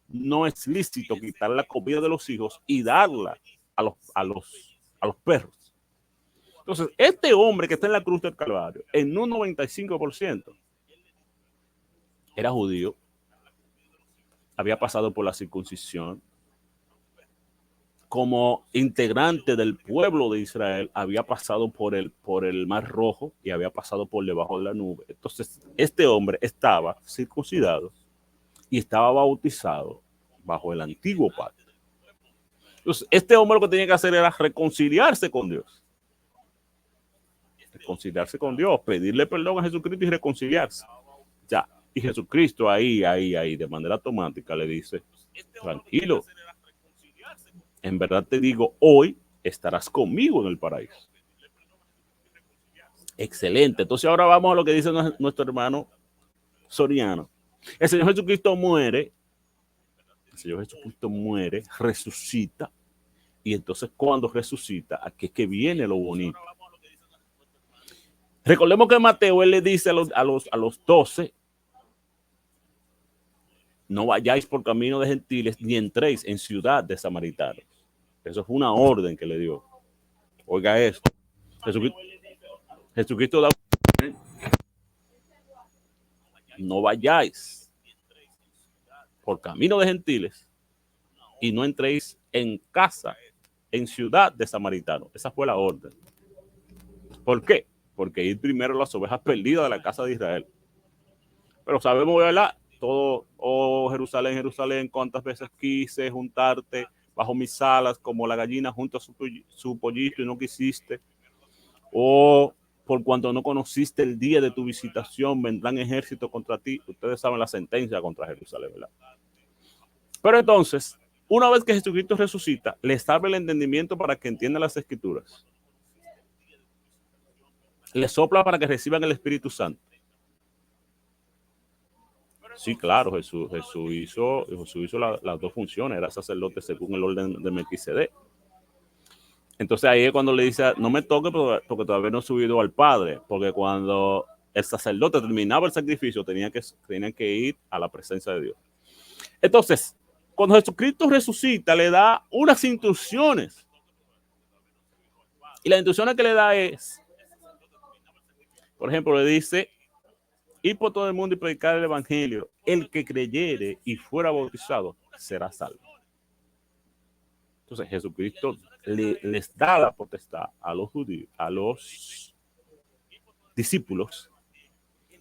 Speaker 1: no es lícito quitar la comida de los hijos y darla a los perros. Entonces, este hombre que está en la cruz del Calvario, en un 95%, era judío, había pasado por la circuncisión, como integrante del pueblo de Israel, había pasado por el Mar Rojo y había pasado por debajo de la nube. Entonces, este hombre estaba circuncidado y estaba bautizado bajo el antiguo pacto. Entonces, este hombre lo que tenía que hacer era reconciliarse con Dios. Reconciliarse con Dios, pedirle perdón a Jesucristo y reconciliarse. Ya. Y Jesucristo ahí, de manera automática le dice, tranquilo, en verdad te digo, hoy estarás conmigo en el paraíso. Excelente. Entonces ahora vamos a lo que dice nuestro hermano Soriano. El Señor Jesucristo muere, resucita, y entonces cuando resucita, aquí es que viene lo bonito. Recordemos que Mateo, él le dice a los 12, no vayáis por camino de gentiles, ni entréis en ciudad de samaritanos. Eso fue una orden que le dio. Oiga esto. Jesucristo da no vayáis por camino de gentiles y no entréis en casa, en ciudad de samaritanos. Esa fue la orden. ¿Por qué? Porque ir primero las ovejas perdidas de la casa de Israel. Pero sabemos, ¿verdad? Todo, oh Jerusalén, Jerusalén, cuántas veces quise juntarte bajo mis alas como la gallina junto a su pollito y no quisiste. Oh, por cuanto no conociste el día de tu visitación, vendrán ejércitos contra ti. Ustedes saben la sentencia contra Jerusalén, ¿verdad? Pero entonces, una vez que Jesucristo resucita, les abre el entendimiento para que entiendan las escrituras. Les sopla para que reciban el Espíritu Santo. Sí, claro, Jesús hizo las dos funciones, era sacerdote según el orden de Melquisedec. Entonces ahí es cuando le dice, no me toque porque todavía no he subido al Padre, porque cuando el sacerdote terminaba el sacrificio tenían que ir a la presencia de Dios. Entonces, cuando Jesucristo resucita, le da unas instrucciones. Y las instrucciones que le da es, por ejemplo, le dice, ir por todo el mundo y predicar el evangelio. El que creyere y fuera bautizado será salvo. Entonces Jesucristo les da la potestad a los judíos, a los discípulos.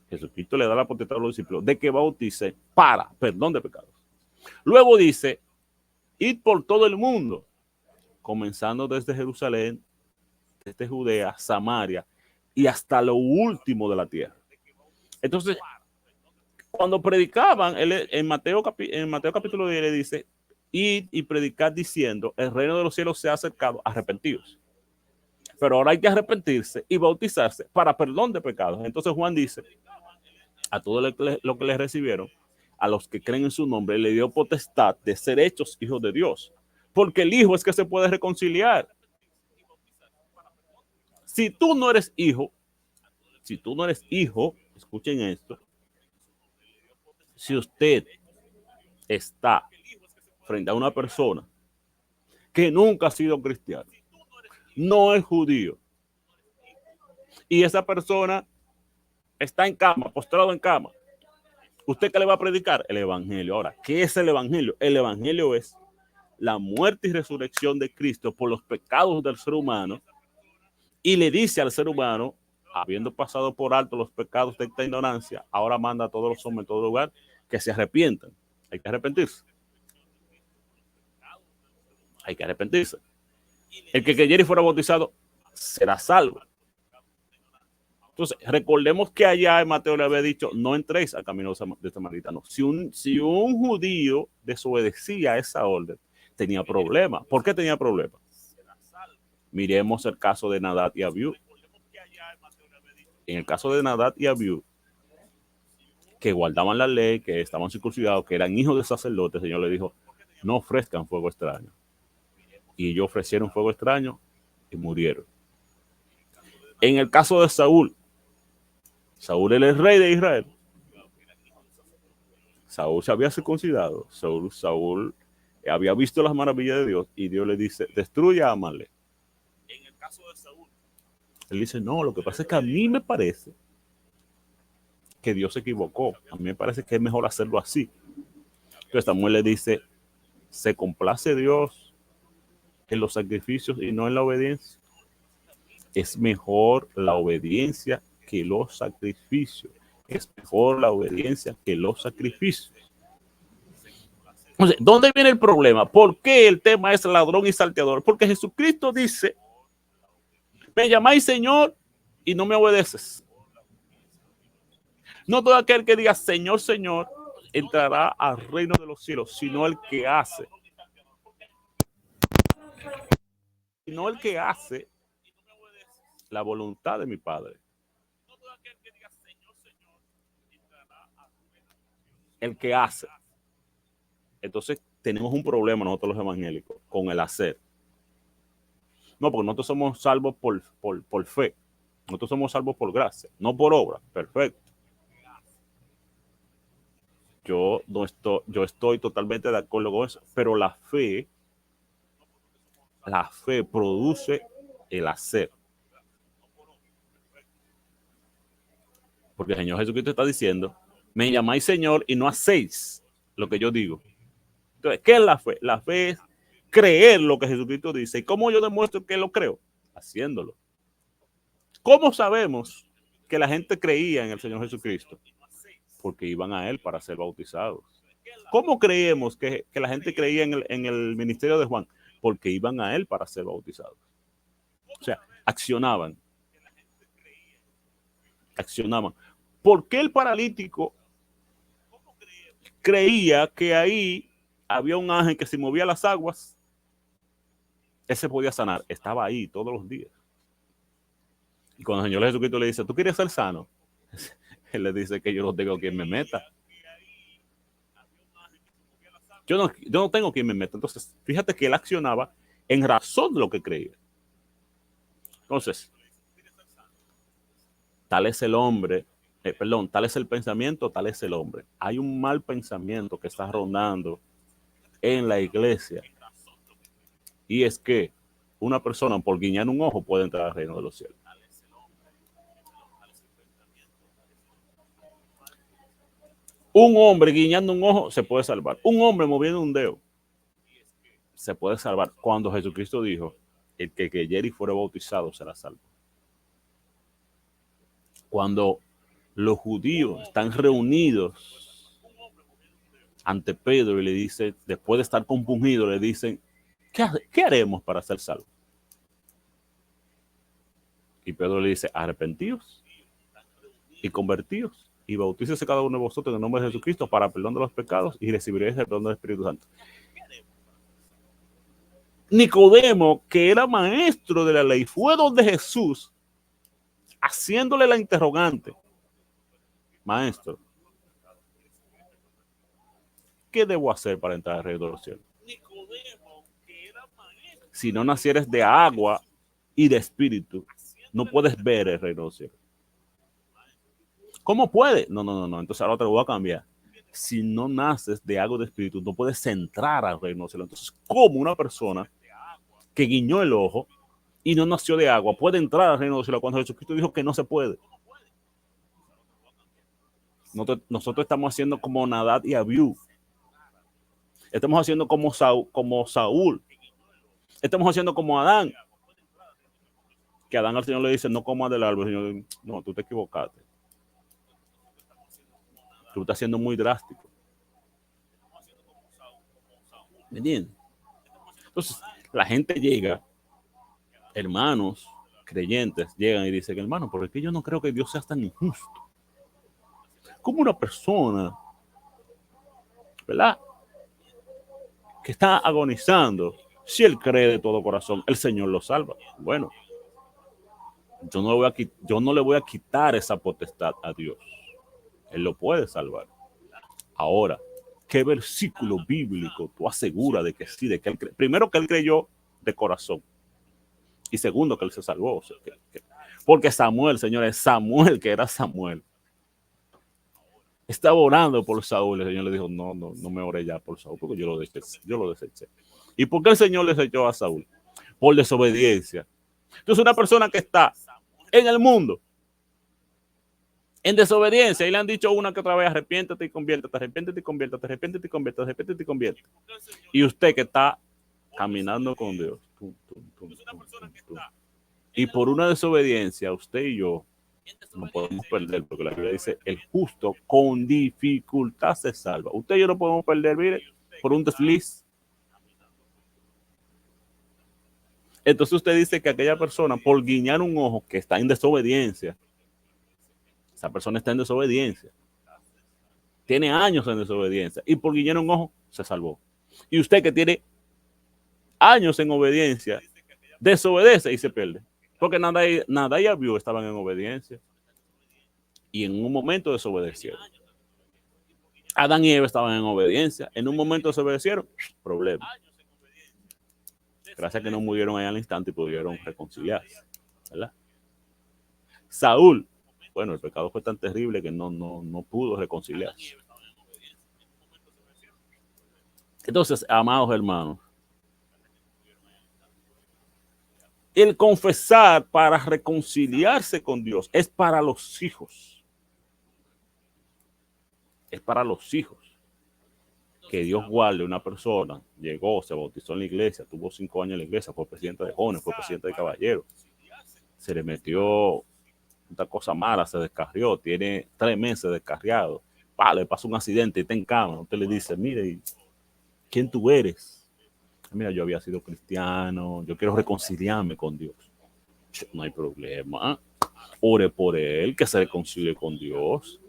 Speaker 1: Jesucristo le da la potestad a los discípulos de que bautice para perdón de pecados. Luego dice, ir por todo el mundo, comenzando desde Jerusalén, desde Judea, Samaria y hasta lo último de la tierra. Entonces, Cuando predicaban, en Mateo capítulo 10 le dice, id y predicad diciendo, el reino de los cielos se ha acercado, arrepentidos. Pero ahora hay que arrepentirse y bautizarse para perdón de pecados. Entonces Juan dice, a todo lo que le recibieron, a los que creen en su nombre, le dio potestad de ser hechos hijos de Dios. Porque el hijo es que se puede reconciliar. Si tú no eres hijo, escuchen esto, si usted está frente a una persona que nunca ha sido cristiano, no es judío, y esa persona está en cama, postrado en cama, ¿usted qué le va a predicar? El evangelio. Ahora, ¿qué es el evangelio? El evangelio es la muerte y resurrección de Cristo por los pecados del ser humano, y le dice al ser humano, habiendo pasado por alto los pecados de esta ignorancia, ahora manda a todos los hombres en todo lugar que se arrepientan. Hay que arrepentirse. Hay que arrepentirse. El que creyere y fuera bautizado será salvo. Entonces, recordemos que allá en Mateo le había dicho, no entréis al camino de samaritano. Si un judío desobedecía esa orden, tenía problemas. ¿Por qué tenía problemas? Miremos el caso de Nadab y Abiú. En el caso de Nadab y Abiú, que guardaban la ley, que estaban circuncidados, que eran hijos de sacerdotes, el Señor le dijo, no ofrezcan fuego extraño. Y ellos ofrecieron fuego extraño y murieron. En el caso de Saúl era el rey de Israel. Saúl se había circuncidado. Saúl había visto las maravillas de Dios y Dios le dice, destruya a Amalek. En el caso de Saúl, él dice, no, lo que pasa es que a mí me parece que Dios se equivocó. A mí me parece que es mejor hacerlo así. Entonces Samuel le dice, ¿se complace Dios en los sacrificios y no en la obediencia? Es mejor la obediencia que los sacrificios. Es mejor la obediencia que los sacrificios. Entonces, ¿dónde viene el problema? ¿Por qué el tema es ladrón y salteador? Porque Jesucristo dice, me llamáis Señor y no me obedeces. No todo aquel que diga Señor, Señor, entrará al reino de los cielos, sino el que hace. Sino el que hace la voluntad de mi Padre. El que hace. Entonces tenemos un problema nosotros los evangélicos con el hacer. No, porque nosotros somos salvos por fe. Nosotros somos salvos por gracia, no por obra. Perfecto. Yo estoy totalmente de acuerdo con eso, pero la fe produce el hacer. Porque el Señor Jesucristo está diciendo, me llamáis Señor y no hacéis lo que yo digo. Entonces, ¿qué es la fe? La fe es creer lo que Jesucristo dice. ¿Y cómo yo demuestro que lo creo? Haciéndolo. ¿Cómo sabemos que la gente creía en el Señor Jesucristo? Porque iban a Él para ser bautizados. ¿Cómo creemos que la gente creía en el ministerio de Juan? Porque iban a Él para ser bautizados. O sea, accionaban. ¿Por qué el paralítico creía que ahí había un ángel que si movía las aguas, él se podía sanar? Estaba ahí todos los días. Y cuando el Señor Jesucristo le dice, ¿tú quieres ser sano? Él le dice que yo no tengo quien me meta. Yo no tengo quien me meta. Entonces, fíjate que él accionaba en razón de lo que creía. Entonces, tal es el hombre, tal es el pensamiento, tal es el hombre. Hay un mal pensamiento que está rondando en la iglesia. Y es que una persona por guiñar un ojo puede entrar al reino de los cielos. Un hombre guiñando un ojo se puede salvar. Un hombre moviendo un dedo se puede salvar. Cuando Jesucristo dijo, el que creyere y fuera bautizado será salvo. Cuando los judíos están reunidos ante Pedro y le dice, después de estar compungidos, le dicen, ¿qué haremos para ser salvos? Y Pedro le dice, arrepentíos y convertíos y bautícese cada uno de vosotros en el nombre de Jesucristo para perdón de los pecados y recibiréis el perdón del Espíritu Santo. Nicodemo, que era maestro de la ley, fue donde Jesús, haciéndole la interrogante: maestro, ¿qué debo hacer para entrar al reino de los cielos? Si no nacieres de agua y de espíritu, no puedes ver el reino de los cielos. ¿Cómo puede? No. Entonces ahora te lo voy a cambiar. Si no naces de agua y de espíritu, no puedes entrar al reino de los cielos. Entonces, ¿cómo una persona que guiñó el ojo y no nació de agua puede entrar al reino de los cielos cuando Jesucristo dijo que no se puede? Nosotros estamos haciendo como Nadab y Abiú. Estamos haciendo como Saúl. Estamos haciendo como Adán. Que Adán al Señor le dice: no comas del árbol. El Señor dice: no, tú te equivocaste. Tú estás siendo muy drástico. ¿Me entiendes? Entonces, la gente llega, hermanos creyentes llegan y dicen: hermano, porque yo no creo que Dios sea tan injusto. Como una persona, ¿verdad?, que está agonizando, si él cree de todo corazón, el Señor lo salva. Bueno, yo no le voy a quitar esa potestad a Dios. Él lo puede salvar. Ahora, ¿qué versículo bíblico tú aseguras de que sí? De que primero, que él creyó de corazón. Y segundo, que él se salvó. O sea, porque Samuel, señores, Samuel, que era Samuel, estaba orando por Saúl. El Señor le dijo: no me ore ya por Saúl, porque yo lo deseché. ¿Y por qué el Señor le desechó a Saúl? Por desobediencia. Entonces, una persona que está en el mundo en desobediencia y le han dicho una que otra vez: arrepiéntete y conviértete, arrepiéntete y conviértete, arrepiéntete y conviértete, arrepiéntete y conviértete. Y usted que está caminando con Dios, y por una desobediencia, usted y yo no podemos perder, porque la Biblia dice: el justo con dificultad se salva. Usted y yo no podemos perder, mire, por un desliz. Entonces usted dice que aquella persona, por guiñar un ojo, que está en desobediencia, esa persona está en desobediencia, tiene años en desobediencia, y por guiñar un ojo se salvó. Y usted, que tiene años en obediencia, desobedece y se pierde. Porque Nadab y Abiú estaban en obediencia y en un momento desobedecieron. Adán y Eva estaban en obediencia, en un momento desobedecieron, problema. Gracias a que no murieron ahí al instante y pudieron reconciliarse, ¿verdad? Saúl, bueno, el pecado fue tan terrible que no pudo reconciliarse. Entonces, amados hermanos, el confesar para reconciliarse con Dios es para los hijos. Es para los hijos. Que Dios guarde una persona, llegó, se bautizó en la iglesia, tuvo 5 años en la iglesia, fue presidente de jóvenes, fue presidente de caballeros, se le metió una cosa mala, se descarrió, tiene 3 meses descarriado, le pasó un accidente y está en cama. Usted le dice: mire, ¿quién tú eres? Mira, yo había sido cristiano, yo quiero reconciliarme con Dios. No hay problema, ore por él, que se reconcilie con Dios.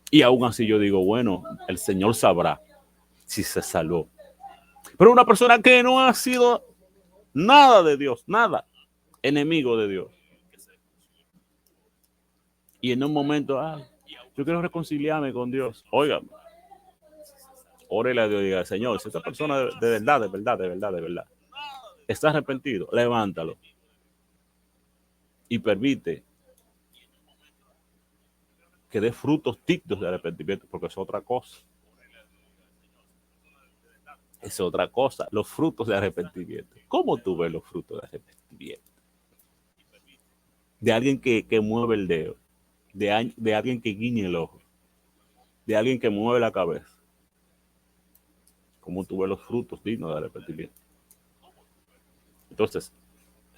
Speaker 1: Y aún así yo digo: bueno, el Señor sabrá si se salvó. Pero una persona que no ha sido nada de Dios, nada, enemigo de Dios, y en un momento: yo quiero reconciliarme con Dios. Oiga, órele a Dios y diga: Señor, si esta persona de verdad está arrepentido, levántalo y permite que dé frutos dignos de arrepentimiento, porque es otra cosa. Es otra cosa, los frutos de arrepentimiento. ¿Cómo tú ves los frutos de arrepentimiento? De alguien que mueve el dedo, de alguien que guiñe el ojo, de alguien que mueve la cabeza. ¿Cómo tú ves los frutos dignos de arrepentimiento? Entonces,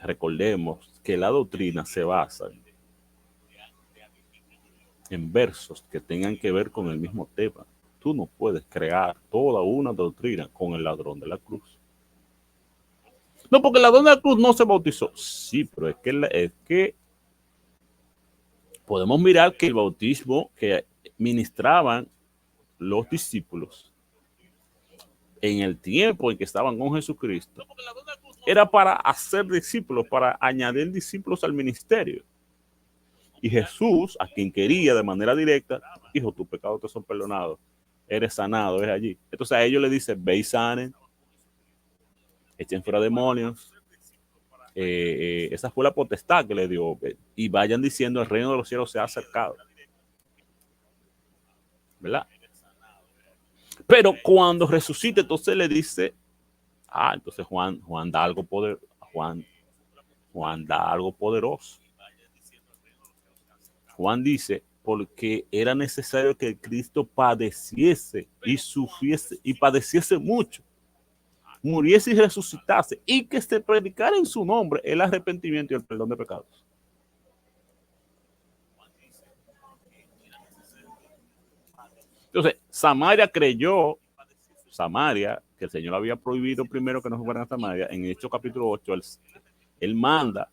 Speaker 1: recordemos que la doctrina se basa en versos que tengan que ver con el mismo tema. Tú no puedes crear toda una doctrina con el ladrón de la cruz. No, porque el ladrón de la cruz no se bautizó. Sí, pero es que podemos mirar que el bautismo que ministraban los discípulos en el tiempo en que estaban con Jesucristo era para hacer discípulos, para añadir discípulos al ministerio. Y Jesús, a quien quería de manera directa, dijo, tus pecados te son perdonados, eres sanado, eres allí. Entonces a ellos le dice, ve y sanen, echen fuera demonios. Esa fue la potestad que le dio. Y vayan diciendo, el reino de los cielos se ha acercado. ¿Verdad? Pero cuando resucita, entonces le dice, entonces Juan da algo Juan da algo poderoso. Juan dice, porque era necesario que Cristo padeciese y sufriese y padeciese mucho, muriese y resucitase, y que se predicara en su nombre el arrepentimiento y el perdón de pecados. Entonces, Samaria creyó, que el Señor había prohibido primero que no fueran a Samaria. En Hechos capítulo 8, él manda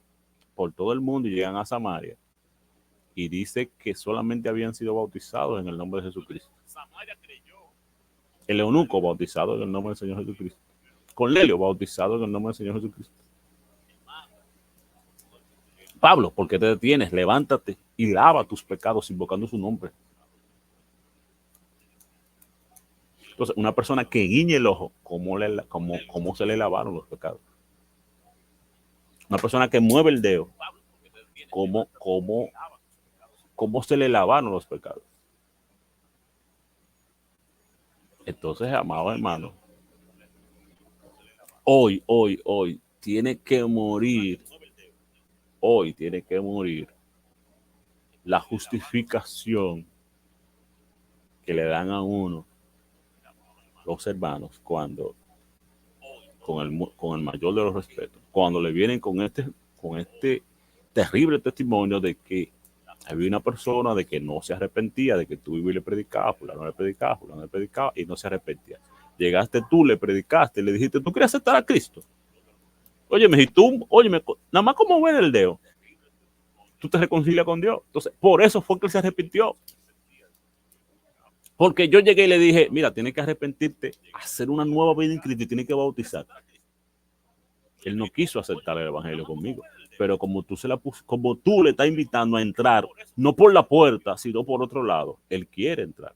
Speaker 1: por todo el mundo y llegan a Samaria. Y dice que solamente habían sido bautizados en el nombre de Jesucristo. El eunuco bautizado en el nombre del Señor Jesucristo. Cornelio bautizado en el nombre del Señor Jesucristo. Pablo, ¿por qué te detienes? Levántate y lava tus pecados invocando su nombre. Entonces, una persona que guiñe el ojo, ¿cómo se le lavaron los pecados? Una persona que mueve el dedo, ¿cómo se le lavaron los pecados? Entonces, amado hermano, hoy tiene que morir la justificación que le dan a uno los hermanos cuando, con el mayor de los respetos, cuando le vienen con este terrible testimonio de que había una persona de que no se arrepentía, de que tú ibas y le predicabas, fulano le predicaba y no se arrepentía. Llegaste tú, le predicaste, le dijiste, ¿tú quieres aceptar a Cristo? Óyeme, y tú, nada más como ver el dedo, tú te reconcilias con Dios. Entonces, por eso fue que él se arrepintió. Porque yo llegué y le dije, mira, tienes que arrepentirte, hacer una nueva vida en Cristo y tienes que bautizar. Él no quiso aceptar el evangelio conmigo, pero como tú le estás invitando a entrar, no por la puerta, sino por otro lado, él quiere entrar.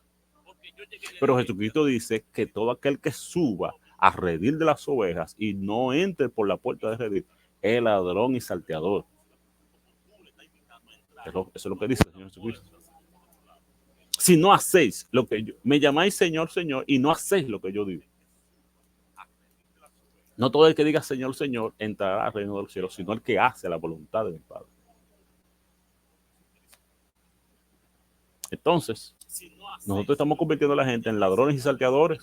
Speaker 1: Pero Jesucristo dice que todo aquel que suba a redil de las ovejas y no entre por la puerta de redil, es ladrón y salteador. Eso es lo que dice el Señor Jesucristo. Si no hacéis lo que yo, me llamáis Señor, Señor, y no hacéis lo que yo digo. No todo el que diga Señor, Señor entrará al reino de los cielos, sino el que hace la voluntad de mi Padre. Entonces, nosotros estamos convirtiendo a la gente en ladrones y salteadores.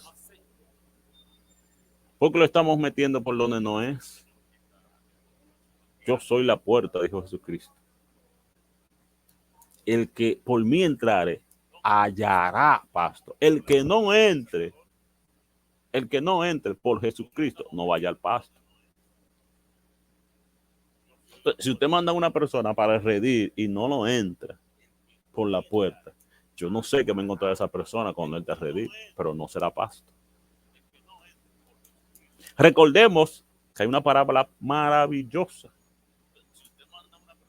Speaker 1: Porque lo estamos metiendo por donde no es. Yo soy la puerta, dijo Jesucristo. El que por mí entrare, hallará pasto. El que no entre por Jesucristo, no vaya al pasto. Entonces, si usted manda a una persona para el redil y no lo entra por la puerta, yo no sé qué me encontrará esa persona cuando entre al redil, pero no será pasto. Recordemos que hay una parábola maravillosa.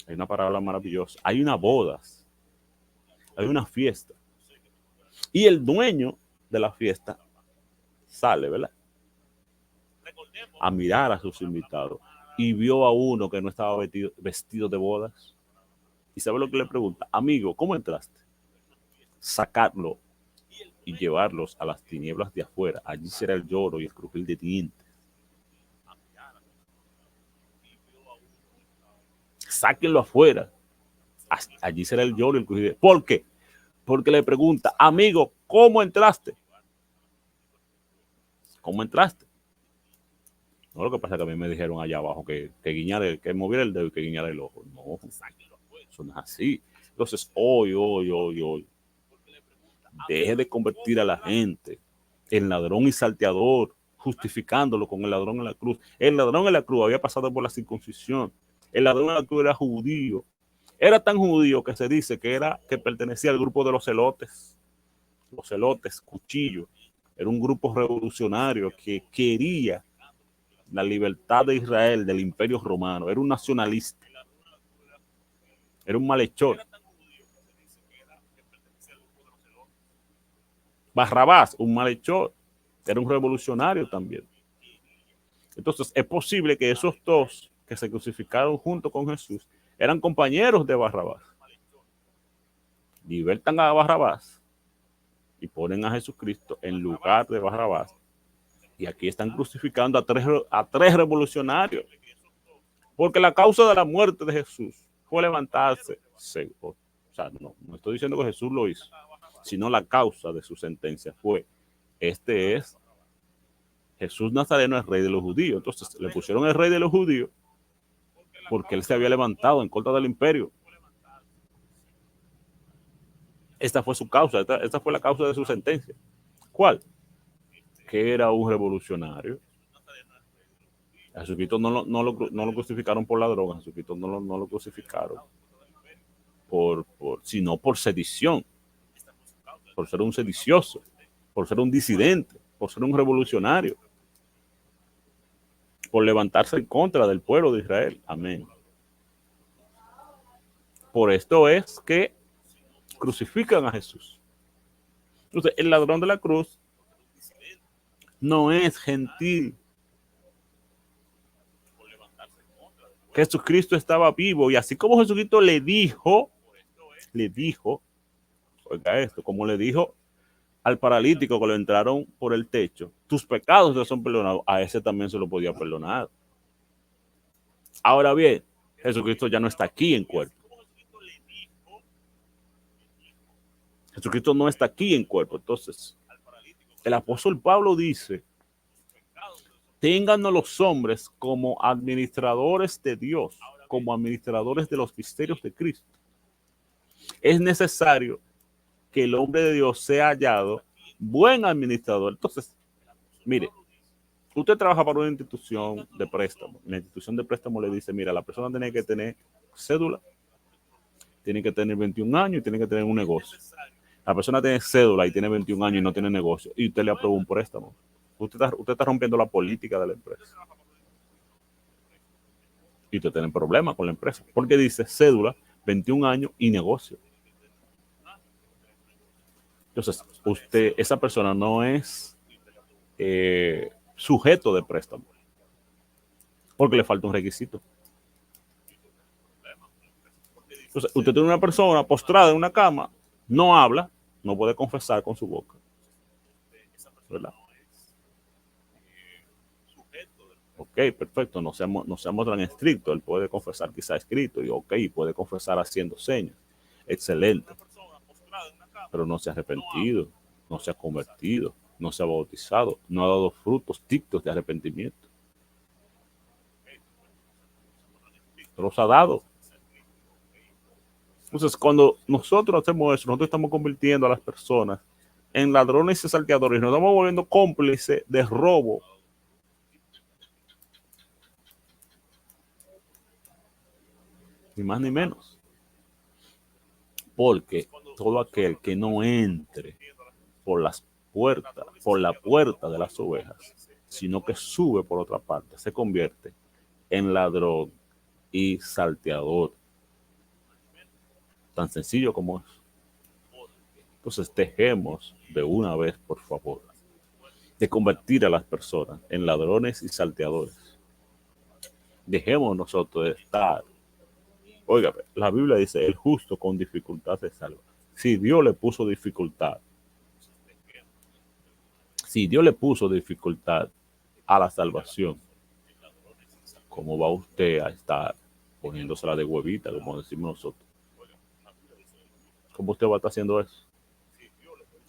Speaker 1: Hay una boda. Hay una fiesta. Y el dueño de la fiesta sale, ¿verdad? A mirar a sus invitados. Y vio a uno que no estaba vestido de bodas. ¿Y sabe lo que le pregunta? Amigo, ¿cómo entraste? Sacarlo y llevarlos a las tinieblas de afuera. Allí será el lloro y el crujir de dientes. Sáquenlo afuera. Allí será el lloro y el crujir de dientes. ¿Por qué? Porque le pregunta, amigo, ¿cómo entraste? ¿Cómo entraste? No, lo que pasa es que a mí me dijeron allá abajo que moviera el dedo y que guiñara el ojo. No, eso no es así. Entonces, hoy, deje de convertir a la gente en ladrón y salteador, justificándolo con el ladrón en la cruz. El ladrón en la cruz había pasado por la circuncisión. El ladrón en la cruz era judío. Era tan judío que se dice que pertenecía al grupo de los celotes, cuchillos. Era un grupo revolucionario que quería la libertad de Israel del Imperio Romano. Era un nacionalista, era un malhechor. Barrabás, un malhechor, era un revolucionario también. Entonces, es posible que esos dos que se crucificaron junto con Jesús eran compañeros de Barrabás. Libertan a Barrabás y ponen a Jesucristo en lugar de Barrabás. Y aquí están crucificando a tres revolucionarios. Porque la causa de la muerte de Jesús fue levantarse. O sea, no estoy diciendo que Jesús lo hizo, sino la causa de su sentencia fue, este es Jesús Nazareno, es rey de los judíos. Entonces le pusieron el rey de los judíos porque él se había levantado en contra del imperio. Esta fue su causa, esta fue la causa de su sentencia. ¿Cuál? Que era un revolucionario. A Jesucristo no lo crucificaron por la droga, a Jesucristo no lo crucificaron sino por sedición, por ser un sedicioso, por ser un disidente, por ser un revolucionario, por levantarse en contra del pueblo de Israel. Amén. Por esto es que crucifican a Jesús. Entonces, el ladrón de la cruz no es gentil. Jesucristo estaba vivo y así como Jesucristo le dijo, oiga esto, como le dijo al paralítico que lo entraron por el techo, tus pecados te son perdonados, a ese también se lo podía perdonar. Ahora bien, Jesucristo ya no está aquí en cuerpo. Jesucristo no está aquí en cuerpo. Entonces, el apóstol Pablo dice, téngannos los hombres como administradores de Dios, como administradores de los misterios de Cristo. Es necesario que el hombre de Dios sea hallado buen administrador. Entonces, mire, usted trabaja para una institución de préstamo. La institución de préstamo le dice, mira, la persona tiene que tener cédula, tiene que tener 21 años y tiene que tener un negocio. La persona tiene cédula y tiene 21 años y no tiene negocio y usted le aprobó un préstamo. Usted está rompiendo la política de la empresa. Y usted tiene problemas con la empresa. Porque dice cédula, 21 años y negocio. Entonces, esa persona no es sujeto de préstamo. Porque le falta un requisito. Entonces, usted tiene una persona postrada en una cama, no habla, no puede confesar con su boca. ¿Verdad? Ok, perfecto, no seamos tan estrictos. Él puede confesar quizá escrito y ok, puede confesar haciendo señas. Excelente. Pero no se ha arrepentido, no se ha convertido, no se ha bautizado, no ha dado frutos dignos de arrepentimiento. Los ha dado. Entonces, cuando nosotros hacemos eso, nosotros estamos convirtiendo a las personas en ladrones y salteadores, nos estamos volviendo cómplices de robo. Ni más ni menos. Porque todo aquel que no entre por la puerta de las ovejas, sino que sube por otra parte, se convierte en ladrón y salteador. Tan sencillo como eso. Entonces dejemos de una vez, por favor, de convertir a las personas en ladrones y salteadores. Dejemos nosotros de estar. Oiga, la Biblia dice, el justo con dificultad se salva. Si Dios le puso dificultad a la salvación, ¿cómo va usted a estar poniéndosela de huevita, como decimos nosotros? ¿Cómo usted va a estar haciendo eso?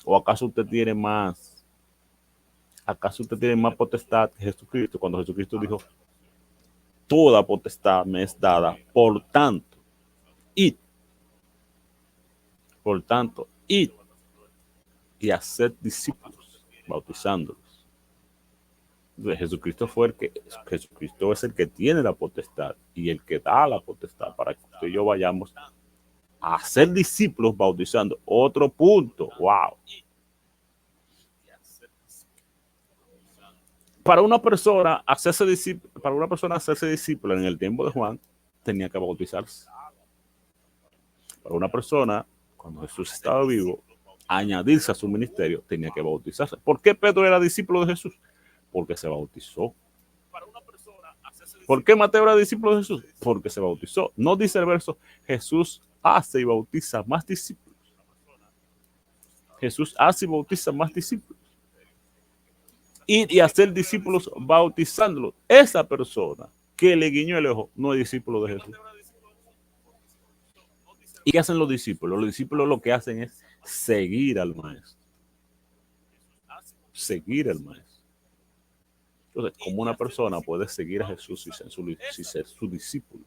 Speaker 1: ¿O acaso usted tiene más potestad que Jesucristo? Cuando Jesucristo dijo, toda potestad me es dada, por tanto, id y haced discípulos, bautizándolos. Jesucristo es el que tiene la potestad y el que da la potestad para que usted y yo vayamos a hacer discípulos bautizando. Otro punto, wow. Para una persona hacerse discípula en el tiempo de Juan, tenía que bautizarse. Para una persona, cuando Jesús estaba vivo, añadirse a su ministerio, tenía que bautizarse. ¿Por qué Pedro era discípulo de Jesús? Porque se bautizó. ¿Por qué Mateo era discípulo de Jesús? Porque se bautizó. No dice el verso, Jesús hace y bautiza más discípulos. Jesús hace y bautiza más discípulos. Ir y hacer discípulos bautizándolos. Esa persona que le guiñó el ojo no es discípulo de Jesús. ¿Y qué hacen los discípulos? Los discípulos lo que hacen es seguir al maestro. Seguir al maestro. Entonces, como una persona puede seguir a Jesús si ser su discípulo.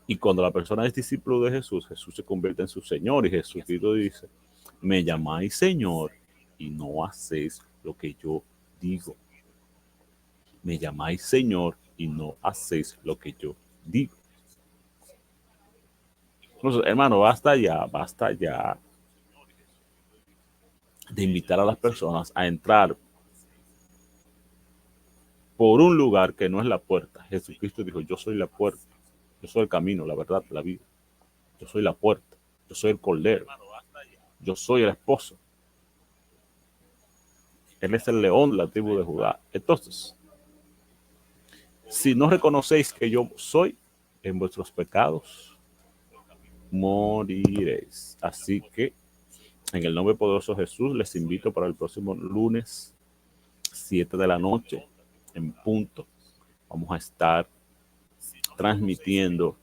Speaker 1: Y cuando la persona es discípulo de Jesús, Jesús se convierte en su Señor. Y Jesucristo dice, me llamáis Señor y no hacéis lo que yo digo. Me llamáis Señor y no hacéis lo que yo digo. Entonces, hermano, basta ya de invitar a las personas a entrar por un lugar que no es la puerta. Jesucristo dijo, yo soy la puerta, yo soy el camino, la verdad, la vida. Yo soy la puerta, yo soy el cordero, yo soy el esposo. Él es el león de la tribu de Judá. Entonces, si no reconocéis que yo soy, en vuestros pecados moriréis. Así que, en el nombre poderoso de Jesús, les invito para el próximo lunes, 7 de la noche, en punto. Vamos a estar transmitiendo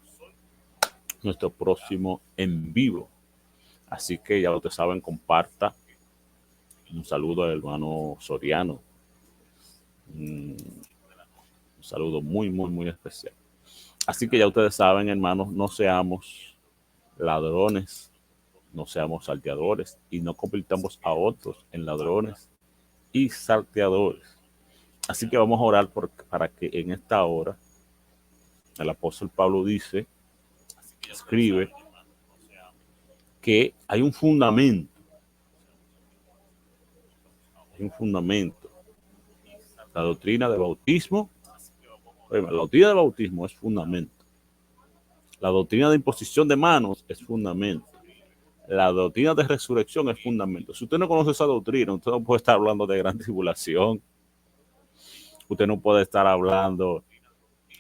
Speaker 1: nuestro próximo en vivo. Así que ya ustedes saben, comparta. Un saludo al hermano Soriano. Un saludo muy, muy, muy especial. Así que ya ustedes saben, hermanos, no seamos ladrones, no seamos salteadores y no convirtamos a otros en ladrones y salteadores. Así que vamos a orar para que en esta hora el apóstol Pablo escribe que hay un fundamento. Hay un fundamento. La doctrina de bautismo, la doctrina de bautismo es fundamento. La doctrina de imposición de manos es fundamento. La doctrina de resurrección es fundamento. Si usted no conoce esa doctrina, usted no puede estar hablando de gran tribulación. Usted no puede estar hablando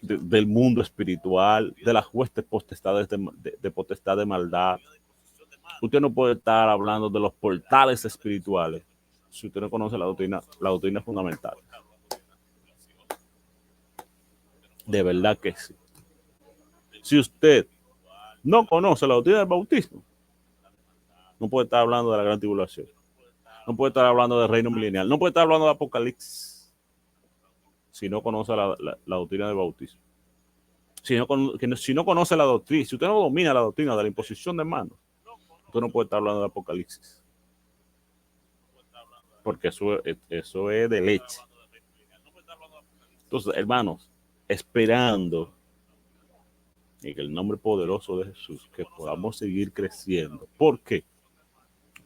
Speaker 1: del mundo espiritual, de las huestes potestades de potestad de maldad. Usted no puede estar hablando de los portales espirituales si usted no conoce la doctrina fundamental. De verdad que sí. Si usted no conoce la doctrina del bautismo, no puede estar hablando de la gran tribulación. No puede estar hablando del reino milenial. No puede estar hablando de Apocalipsis si no conoce la doctrina del bautismo. Si no conoce la doctrina, si usted no domina la doctrina de la imposición de manos, usted no puede estar hablando de Apocalipsis. Porque eso es de leche. Entonces, hermanos, esperando en el nombre poderoso de Jesús que podamos seguir creciendo. ¿Por qué?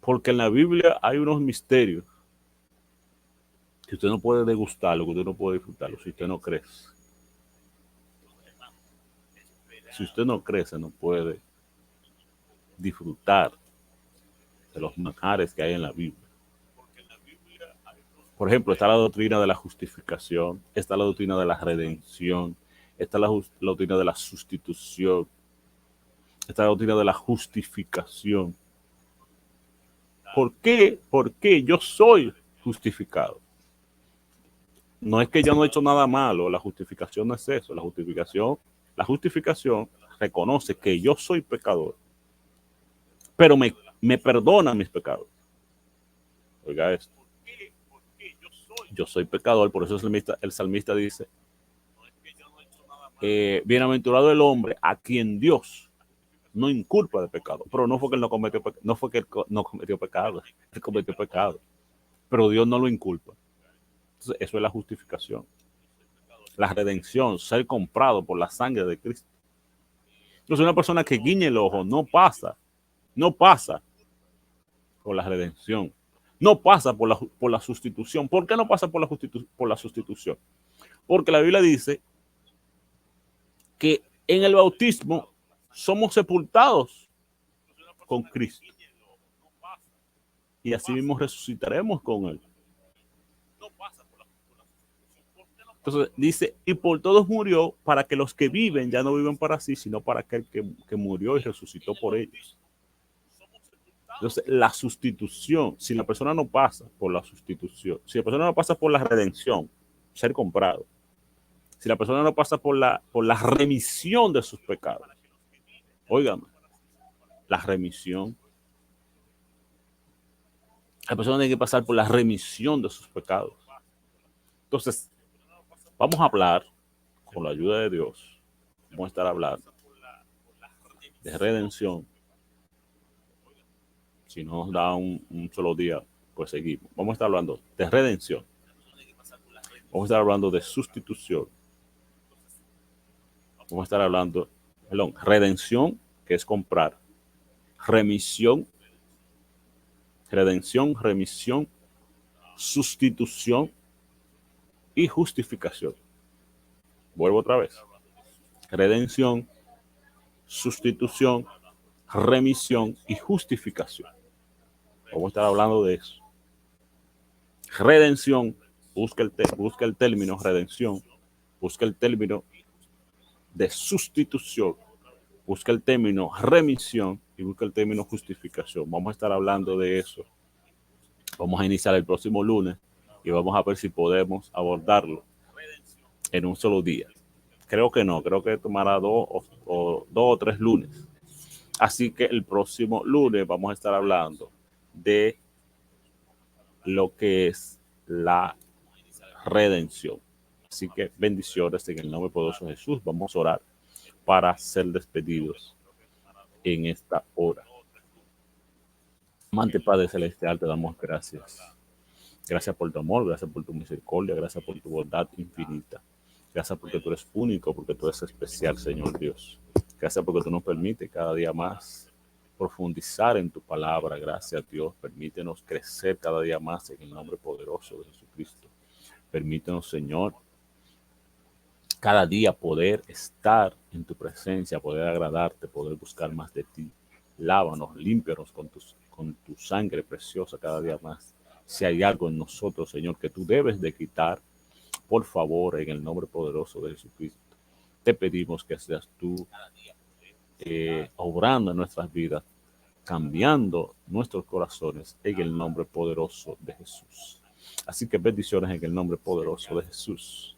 Speaker 1: Porque en la Biblia hay unos misterios que usted no puede degustarlo, que usted no puede disfrutarlo si usted no crece. Si usted no crece, no puede disfrutar de los manjares que hay en la Biblia. Por ejemplo, está la doctrina de la justificación, está la doctrina de la redención, está la doctrina de la sustitución, está la doctrina de la justificación. ¿Por qué? Porque yo soy justificado. No es que yo no he hecho nada malo, la justificación no es eso, la justificación reconoce que yo soy pecador, pero me perdona mis pecados. Oiga esto. Yo soy pecador, por eso el salmista dice, bienaventurado el hombre a quien Dios no inculpa de pecado. Pero no fue que él no cometió pecado, él cometió pecado, pero Dios no lo inculpa. Entonces, eso es la justificación. La redención, ser comprado por la sangre de Cristo. Entonces una persona que guiñe el ojo no pasa por la redención, no pasa por la sustitución. ¿Por qué no pasa por la sustitución? Porque la Biblia dice que en el bautismo somos sepultados con Cristo y así mismo resucitaremos con Él. Entonces dice, y por todos murió para que los que viven ya no viven para sí, sino para aquel que murió y resucitó por ellos. Entonces, la sustitución, si la persona no pasa por la sustitución, si la persona no pasa por la redención, ser comprado, si la persona no pasa por la remisión de sus pecados, óigame, la remisión, la persona tiene que pasar por la remisión de sus pecados. Entonces, vamos a hablar, con la ayuda de Dios, vamos a estar hablando de redención. Si no nos da un solo día, pues seguimos. Vamos a estar hablando de redención. Vamos a estar hablando de sustitución. Vamos a estar hablando, perdón, redención, que es comprar. Remisión, redención, remisión, sustitución y justificación. Vuelvo otra vez. Redención, sustitución, remisión y justificación. Vamos a estar hablando de eso. Redención, busca el término redención, busca el término de sustitución, busca el término remisión y busca el término justificación. Vamos a estar hablando de eso. Vamos a iniciar el próximo lunes y vamos a ver si podemos abordarlo en un solo día. Creo que no, creo que tomará dos o tres lunes. Así que el próximo lunes vamos a estar hablando de lo que es la redención. Así que bendiciones en el nombre poderoso de Jesús. Vamos a orar para ser despedidos en esta hora. Amante Padre Celestial, te damos gracias. Gracias por tu amor, gracias por tu misericordia, gracias por tu bondad infinita. Gracias porque tú eres único, porque tú eres especial, Señor Dios. Gracias porque tú nos permites cada día más profundizar en tu palabra. Gracias, Dios. Permítenos crecer cada día más en el nombre poderoso de Jesucristo. Permítenos, Señor, cada día poder estar en tu presencia, poder agradarte, poder buscar más de ti. Lávanos, límpianos con tu sangre preciosa cada día más. Si hay algo en nosotros, Señor, que tú debes de quitar, por favor, en el nombre poderoso de Jesucristo, te pedimos que seas tú obrando en nuestras vidas, cambiando nuestros corazones en el nombre poderoso de Jesús. Así que bendiciones en el nombre poderoso de Jesús.